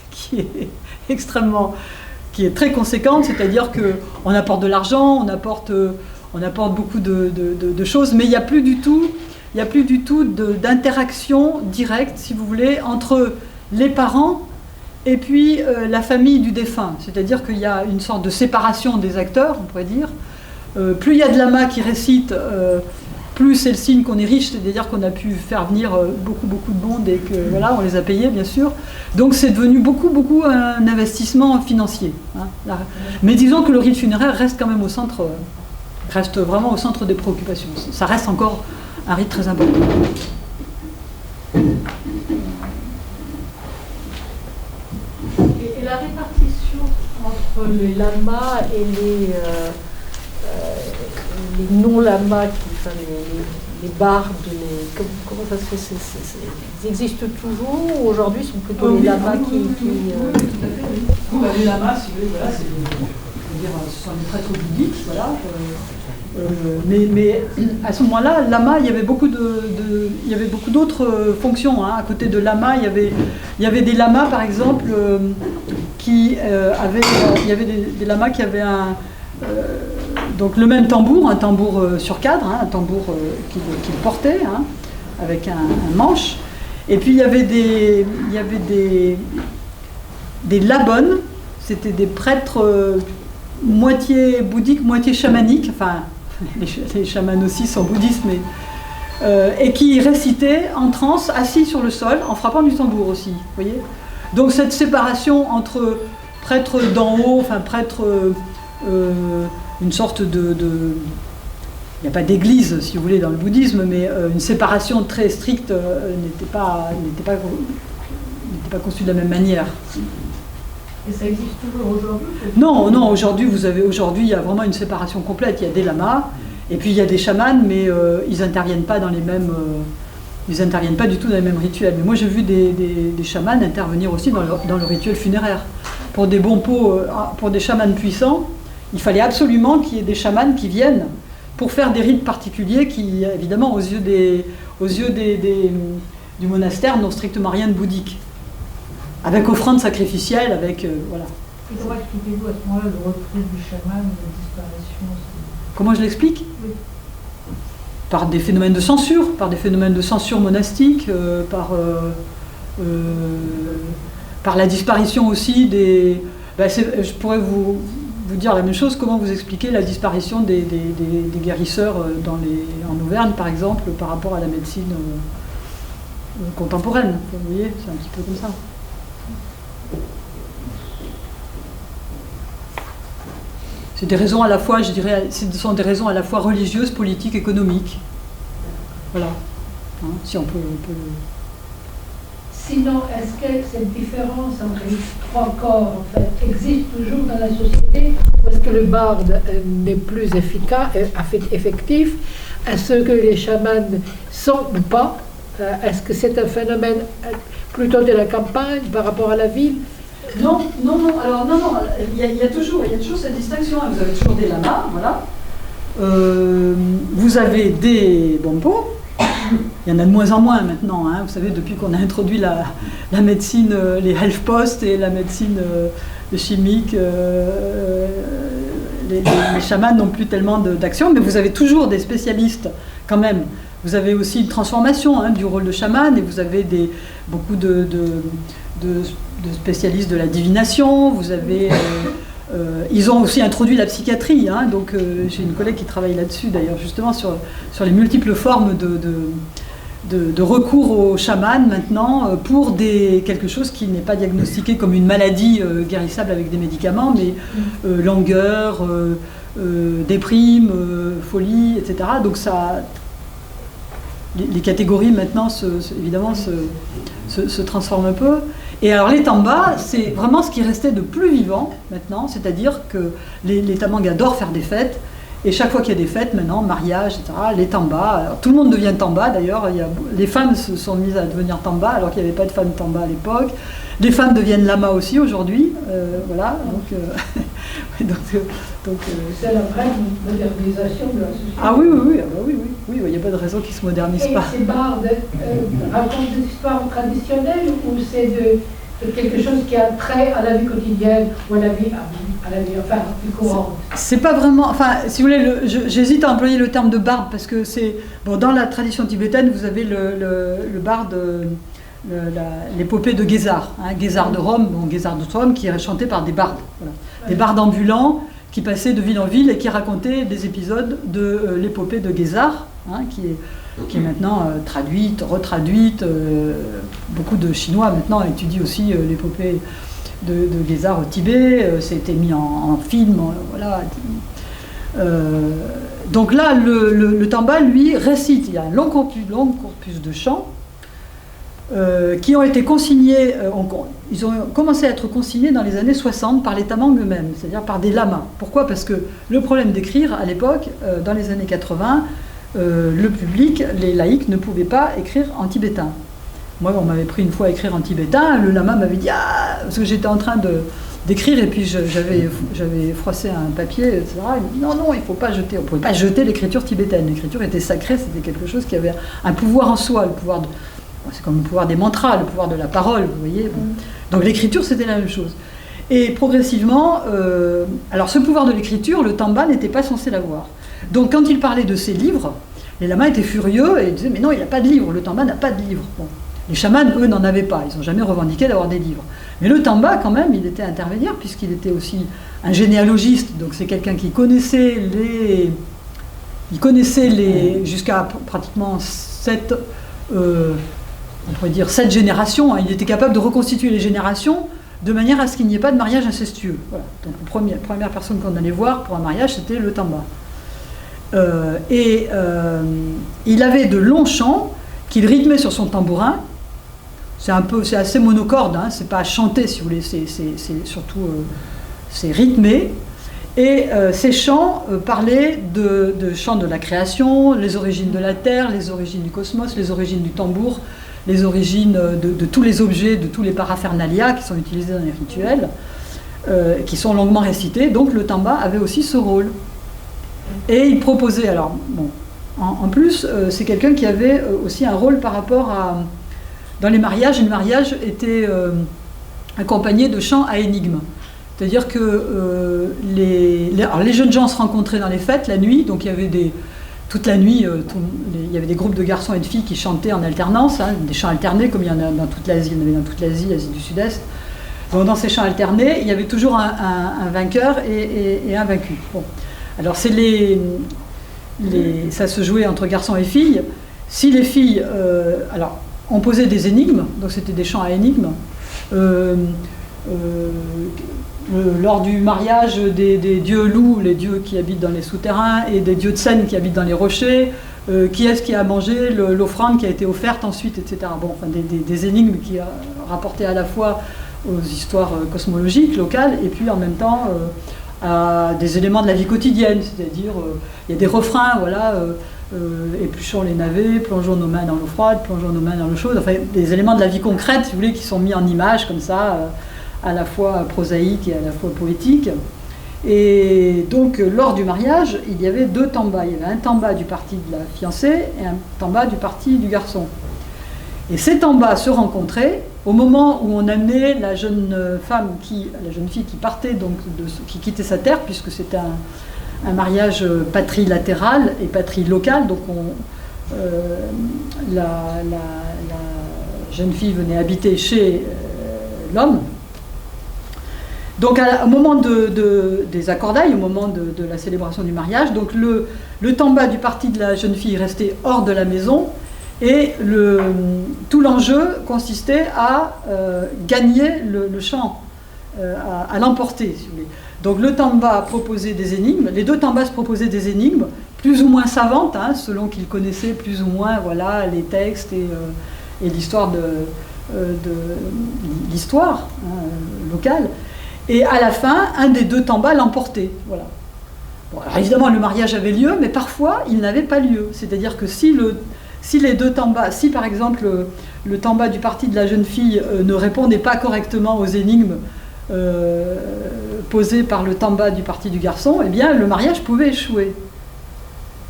qui est très conséquente, c'est-à-dire qu'on apporte de l'argent, on apporte beaucoup de choses, mais il n'y a plus du tout d'interaction directe, si vous voulez, entre les parents et puis la famille du défunt. C'est-à-dire qu'il y a une sorte de séparation des acteurs, on pourrait dire. Plus il y a de lamas qui récitent, plus c'est le signe qu'on est riche, c'est-à-dire qu'on a pu faire venir beaucoup de monde et que voilà, on les a payés, bien sûr. Donc c'est devenu beaucoup un investissement financier. Hein, là. Mais disons que le rite funéraire reste quand même reste vraiment au centre des préoccupations. Ça reste encore un rite très important.
Et la répartition entre les lamas et les non-lamas, les bardes, comment ça se fait, ils existent toujours ou aujourd'hui ce sont plutôt les lamas
Les lamas, si vous voulez, voilà, ce sont des prêtres bouddhiques, voilà. Mais à ce moment-là, lama, il y avait beaucoup d'autres fonctions. Hein. À côté de lama, il y avait des lamas, par exemple, il y avait des lamas qui avaient donc le même tambour, un tambour sur cadre, hein, un tambour qu'il portait, hein, avec un manche. Et puis il y avait des labonnes, c'était des prêtres moitié bouddhiques, moitié chamaniques, enfin les chamans aussi sont bouddhistes, mais et qui récitaient en transe, assis sur le sol, en frappant du tambour aussi, vous voyez. Donc cette séparation entre prêtres d'en haut, enfin prêtres, une sorte de il n'y a pas d'église, si vous voulez, dans le bouddhisme, mais une séparation très stricte n'était pas conçue de la même manière.
Et ça existe toujours aujourd'hui?
Non, aujourd'hui, il y a vraiment une séparation complète. Il y a des lamas, et puis il y a des chamans, mais ils n'interviennent pas ils n'interviennent pas du tout dans les mêmes rituels. Mais moi, j'ai vu des chamans intervenir aussi dans le rituel funéraire. Pour des bons pots, pour des chamans puissants, il fallait absolument qu'il y ait des chamans qui viennent pour faire des rites particuliers qui, évidemment, aux yeux du monastère, n'ont strictement rien de bouddhique. Avec offrande sacrificielle, avec... voilà.
Comment expliquez-vous à ce moment-là le retrait du chaman, la disparition?
Comment je l'explique?
Oui.
Par des phénomènes de censure monastique, par la disparition aussi des... je pourrais vous dire la même chose, comment vous expliquez la disparition des guérisseurs en Auvergne, par exemple, par rapport à la médecine contemporaine. Vous voyez, c'est un petit peu comme ça. C'est des raisons à la fois, je dirais, ce sont des raisons à la fois religieuses, politiques, économiques. Voilà. Hein, si on peut...
Sinon, est-ce que cette différence entre les trois corps en fait, existe toujours dans la société, ou est-ce que le barde n'est plus efficace, effectif? Est-ce que les chamans sont ou pas? Est-ce que c'est un phénomène plutôt de la campagne par rapport à la ville?
Non. Alors non. Il y a toujours cette distinction. Vous avez toujours des lamas, voilà. Vous avez des bompos. Il y en a de moins en moins maintenant. Hein. Vous savez, depuis qu'on a introduit la médecine, les health posts et la médecine chimique, les chamans n'ont plus tellement d'action, mais vous avez toujours des spécialistes quand même. Vous avez aussi une transformation du rôle de chaman, et vous avez beaucoup de spécialistes de la divination. Vous avez, ils ont aussi introduit la psychiatrie, donc j'ai une collègue qui travaille là-dessus d'ailleurs, justement sur les multiples formes de recours au chaman maintenant pour quelque chose qui n'est pas diagnostiqué comme une maladie guérissable avec des médicaments, mais langueur, déprime, folie, etc. Donc ça... Les catégories maintenant évidemment se transforment un peu. Et alors les tambas, c'est vraiment ce qui restait de plus vivant maintenant, c'est-à-dire que les tamangs adorent faire des fêtes, et chaque fois qu'il y a des fêtes maintenant, mariage, etc., les tambas, alors tout le monde devient tamba d'ailleurs, les femmes se sont mises à devenir tamba alors qu'il n'y avait pas de femmes tamba à l'époque, les femmes deviennent lama aussi aujourd'hui, voilà, donc
c'est la vraie modernisation de la société.
Ah oui, il n'y a pas de raison qu'ils ne se modernisent pas.
Et ces bardes racontent des histoires traditionnelles, ou c'est de quelque chose qui a trait à la vie quotidienne ou à la vie plus courante?
C'est pas vraiment... Enfin, si vous voulez, j'hésite à employer le terme de barde parce que c'est... Bon, dans la tradition tibétaine, vous avez le barde... l'épopée de Guézard, Guézard de Rome, qui est chanté par des bardes, voilà. Des bardes ambulants qui passaient de ville en ville et qui racontaient des épisodes de l'épopée de Guézard, qui est maintenant traduite, retraduite. Beaucoup de Chinois maintenant étudient aussi l'épopée de Guézard au Tibet, ça a été mis en film, voilà. Donc là, le tamba, lui, récite, il y a un long corpus de chants, qui ont été consignés, ils ont commencé à être consignés dans les années 60 par les tamangs eux-mêmes, c'est-à-dire par des lamas. Pourquoi? Parce que le problème d'écrire, à l'époque, dans les années 80, le public, les laïcs, ne pouvaient pas écrire en tibétain. Moi, on m'avait pris une fois à écrire en tibétain, le lama m'avait dit « Ah !» parce que j'étais en train d'écrire, et puis j'avais froissé un papier, etc. Il dit « Non, il ne faut pas jeter. » On ne pouvait pas jeter l'écriture tibétaine. L'écriture était sacrée, c'était quelque chose qui avait un pouvoir en soi, le pouvoir c'est comme le pouvoir des mantras, le pouvoir de la parole, vous voyez. Donc l'écriture, c'était la même chose. Et progressivement, alors ce pouvoir de l'écriture, le tamba n'était pas censé l'avoir. Donc quand il parlait de ses livres, les lamas étaient furieux et disaient « Mais non, il n'a pas de livre, le tamba n'a pas de livre. » Bon. Les chamans, eux, n'en avaient pas, ils n'ont jamais revendiqué d'avoir des livres. Mais le tamba, quand même, il était intermédiaire, puisqu'il était aussi un généalogiste, donc c'est quelqu'un qui connaissait jusqu'à pratiquement 7 générations, il était capable de reconstituer les générations de manière à ce qu'il n'y ait pas de mariage incestueux. Voilà. Donc la première personne qu'on allait voir pour un mariage, c'était le tamba. Il avait de longs chants qu'il rythmait sur son tambourin. C'est assez monocorde, c'est pas chanté si vous voulez, c'est surtout c'est rythmé. Et ces chants parlaient de chants de la création, les origines de la terre, les origines du cosmos, les origines du tambour, les origines de tous les objets, de tous les paraphernalia qui sont utilisés dans les rituels, qui sont longuement récités. Donc le tamba avait aussi ce rôle. Et il proposait, alors, bon, en plus, c'est quelqu'un qui avait aussi un rôle par rapport à... Dans les mariages était accompagné de chants à énigmes. C'est-à-dire que alors les jeunes gens se rencontraient dans les fêtes la nuit, donc il y avait toute la nuit, il y avait des groupes de garçons et de filles qui chantaient en alternance, hein, des chants alternés comme il y en a dans toute l'Asie, il y en avait dans toute l'Asie, l'Asie du Sud-Est. Donc dans ces chants alternés, il y avait toujours un vainqueur et un vaincu. Bon. Alors ça se jouait entre garçons et filles. Si les filles, alors on posait des énigmes, donc c'était des chants à énigmes. Lors du mariage des dieux loups, les dieux qui habitent dans les souterrains, et des dieux de Seine qui habitent dans les rochers, qui est-ce qui a mangé l'offrande qui a été offerte ensuite, etc. Bon, enfin, des énigmes qui rapportaient à la fois aux histoires cosmologiques locales et puis en même temps à des éléments de la vie quotidienne, c'est-à-dire il y a des refrains, voilà, épluchons les navets, plongeons nos mains dans l'eau froide, plongeons nos mains dans l'eau chaude, enfin des éléments de la vie concrète, si vous voulez, qui sont mis en images comme ça, à la fois prosaïque et à la fois poétique. Et donc lors du mariage, il y avait deux tambas. Il y avait un tamba du parti de la fiancée et un tamba du parti du garçon. Et ces tambas se rencontraient au moment où on amenait la jeune fille qui partait, donc qui quittait sa terre, puisque c'était un mariage patrilatéral et patrilocale. Donc la jeune fille venait habiter chez l'homme. Donc au moment des accordailles, au moment de la célébration du mariage, donc le tamba du parti de la jeune fille restait hors de la maison et tout l'enjeu consistait à gagner le chant, à l'emporter, si vous voulez. Donc le tamba proposait des énigmes, les deux tambas se proposaient des énigmes, plus ou moins savantes, hein, selon qu'ils connaissaient plus ou moins voilà, les textes et l'histoire l'histoire locale. Et à la fin, un des deux tambas l'emportait. Voilà. Bon, alors évidemment, le mariage avait lieu, mais parfois, il n'avait pas lieu. C'est-à-dire que si les deux tambas, si par exemple le tamba du parti de la jeune fille ne répondait pas correctement aux énigmes posées par le tamba du parti du garçon, eh bien, le mariage pouvait échouer.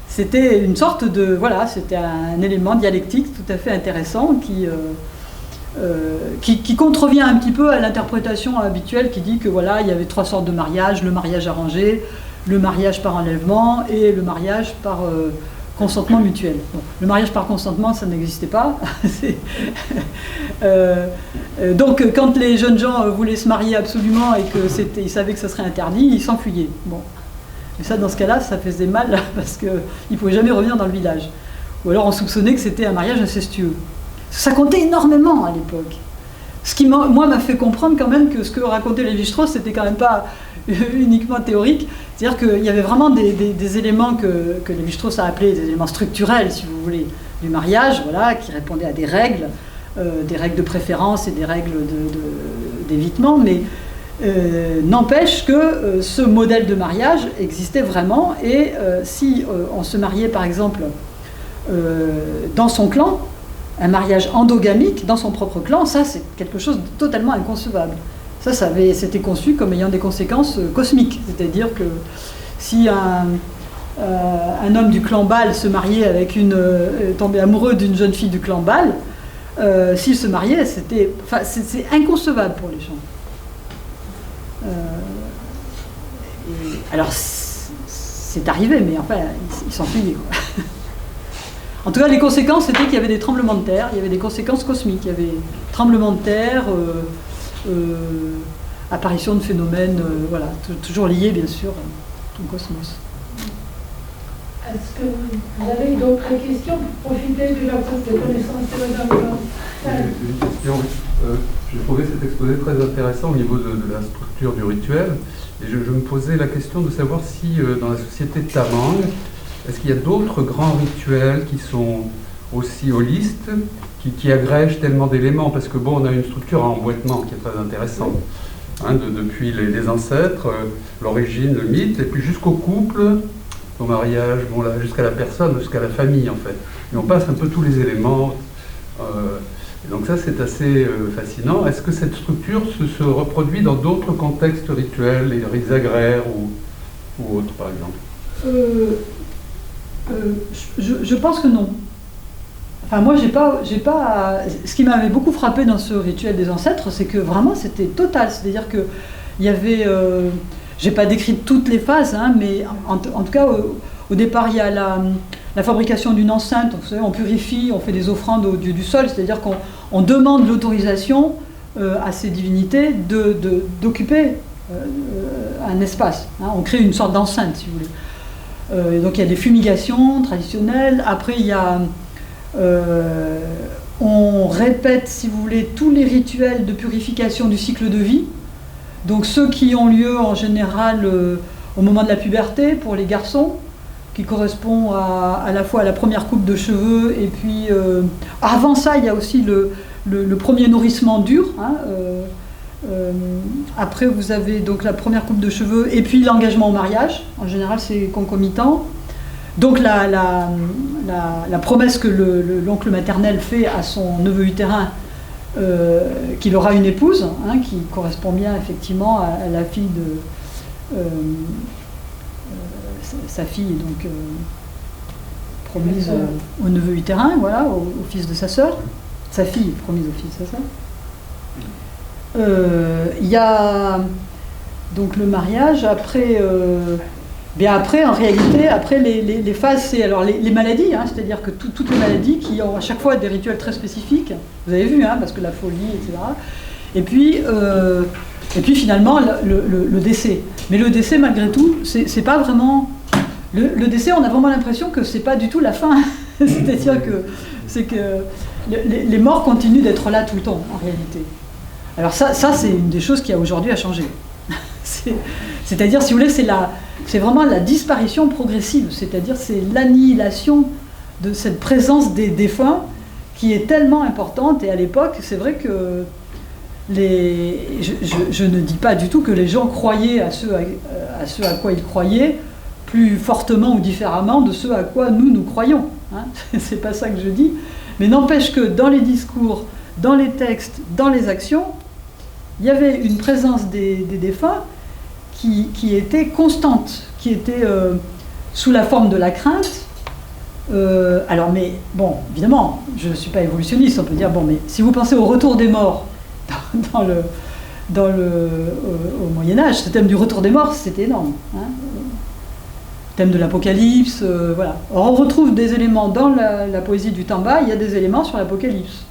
C'était une sorte de... Voilà, c'était un élément dialectique tout à fait intéressant qui contrevient un petit peu à l'interprétation habituelle qui dit que voilà, il y avait trois sortes de mariage, le mariage arrangé, le mariage par enlèvement et le mariage par consentement mutuel. Bon, le mariage par consentement, ça n'existait pas. Donc quand les jeunes gens voulaient se marier absolument et qu'ils savaient que ça serait interdit, ils s'enfuyaient. Bon. Et ça, dans ce cas-là, ça faisait mal parce qu'ils ne pouvaient jamais revenir dans le village. Ou alors on soupçonnait que c'était un mariage incestueux. Ça comptait énormément à l'époque. Ce qui, moi, m'a fait comprendre quand même que ce que racontait Lévi-Strauss, c'était quand même pas uniquement théorique. C'est-à-dire qu'il y avait vraiment des éléments que Lévi-Strauss a appelés des éléments structurels, si vous voulez, du mariage, voilà, qui répondaient à des règles de préférence et des règles d'évitement, mais n'empêche que ce modèle de mariage existait vraiment, et si on se mariait, par exemple, dans son clan, un mariage endogamique dans son propre clan, ça c'est quelque chose de totalement inconcevable. C'était conçu comme ayant des conséquences cosmiques. C'est-à-dire que si un homme du clan Baal se mariait avec tombait amoureux d'une jeune fille du clan Baal, s'il se mariait, c'est inconcevable pour les gens. Alors c'est arrivé, mais enfin ils s'enfuyaient, quoi. En tout cas, les conséquences, c'était qu'il y avait des tremblements de terre, il y avait des conséquences cosmiques, il y avait tremblements de terre, apparition de phénomènes, voilà, toujours liés, bien sûr, au cosmos.
Est-ce que vous avez d'autres questions pour profiter de la prise de connaissance de Madame?
Une question. J'ai trouvé cet exposé très intéressant au niveau de la structure du rituel, et je me posais la question de savoir si, dans la société tamang, est-ce qu'il y a d'autres grands rituels qui sont aussi holistes, qui agrègent tellement d'éléments? Parce que bon, on a une structure à emboîtement qui est très intéressante. Hein, depuis les ancêtres, l'origine, le mythe, et puis jusqu'au couple, au mariage, bon, là, jusqu'à la personne, jusqu'à la famille en fait. Et on passe un peu tous les éléments. Et donc ça, c'est assez fascinant. Est-ce que cette structure se reproduit dans d'autres contextes rituels, les rites agraires ou autres, par exemple?
Je pense que non. Enfin, moi, j'ai pas. Ce qui m'avait beaucoup frappé dans ce rituel des ancêtres, c'est que vraiment, c'était total. C'est-à-dire que il y avait, j'ai pas décrit toutes les phases, hein, mais en tout cas, au départ, il y a la fabrication d'une enceinte. Vous savez, on purifie, on fait des offrandes au dieu du sol, c'est-à-dire qu'on demande l'autorisation à ces divinités d'occuper un espace. Hein. On crée une sorte d'enceinte, si vous voulez. Donc il y a des fumigations traditionnelles. Après, il y a... on répète, si vous voulez, tous les rituels de purification du cycle de vie. Donc ceux qui ont lieu en général au moment de la puberté pour les garçons, qui correspond à la fois à la première coupe de cheveux, et puis avant ça, il y a aussi le premier nourrissement dur. Hein, après, vous avez donc la première coupe de cheveux, et puis l'engagement au mariage. En général, c'est concomitant. Donc la promesse que l'oncle maternel fait à son neveu utérin, qu'il aura une épouse, hein, qui correspond bien effectivement à la fille de... sa fille est donc promise au neveu utérin, voilà, au fils de sa sœur. Sa fille est promise au fils de sa sœur. Il y a donc le mariage, après... bien après, en réalité, après les phases, c'est alors les maladies, hein, c'est-à-dire que toutes les maladies qui ont à chaque fois des rituels très spécifiques, vous avez vu, hein, parce que la folie, etc. Et puis finalement, le décès. Mais le décès, malgré tout, c'est pas vraiment... Le décès, on a vraiment l'impression que c'est pas du tout la fin. C'est-à-dire que les morts continuent d'être là tout le temps, en réalité. Alors ça c'est une des choses qui a aujourd'hui à changer. C'est-à-dire, si vous voulez, c'est vraiment la disparition progressive, c'est-à-dire c'est l'annihilation de cette présence des défunts qui est tellement importante. Et à l'époque, c'est vrai que je ne dis pas du tout que les gens croyaient à ce à quoi ils croyaient plus fortement ou différemment de ce à quoi nous croyons. Hein. C'est pas ça que je dis. Mais n'empêche que dans les discours, dans les textes, dans les actions, il y avait une présence des défunts qui était constante, qui était sous la forme de la crainte. Alors, mais bon, évidemment, je ne suis pas évolutionniste, on peut dire, bon, mais si vous pensez au retour des morts au Moyen-Âge, ce thème du retour des morts, c'était énorme. Hein. Thème de l'Apocalypse, voilà. Alors, on retrouve des éléments dans la poésie du temps bas, il y a des éléments sur l'Apocalypse.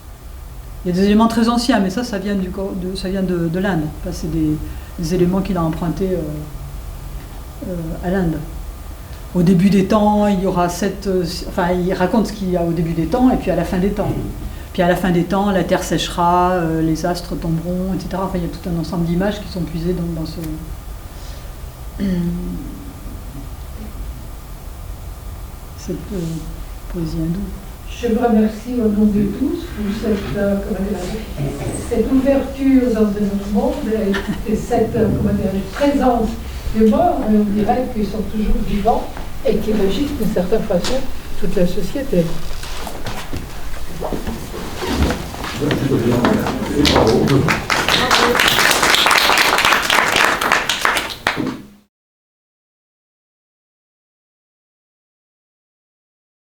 Il y a des éléments très anciens, mais ça vient de l'Inde. Enfin, c'est des éléments qu'il a empruntés à l'Inde. Au début des temps, il y aura il raconte ce qu'il y a au début des temps, et puis à la fin des temps. Puis à la fin des temps, la terre séchera, les astres tomberont, etc. Enfin, il y a tout un ensemble d'images qui sont puisées dans cette poésie hindoue.
Je vous remercie au nom de tous pour cette ouverture dans un autre monde et cette présence des morts, on dirait qu'ils sont toujours vivants et qui régissent d'une certaine façon toute la société.
Bravo.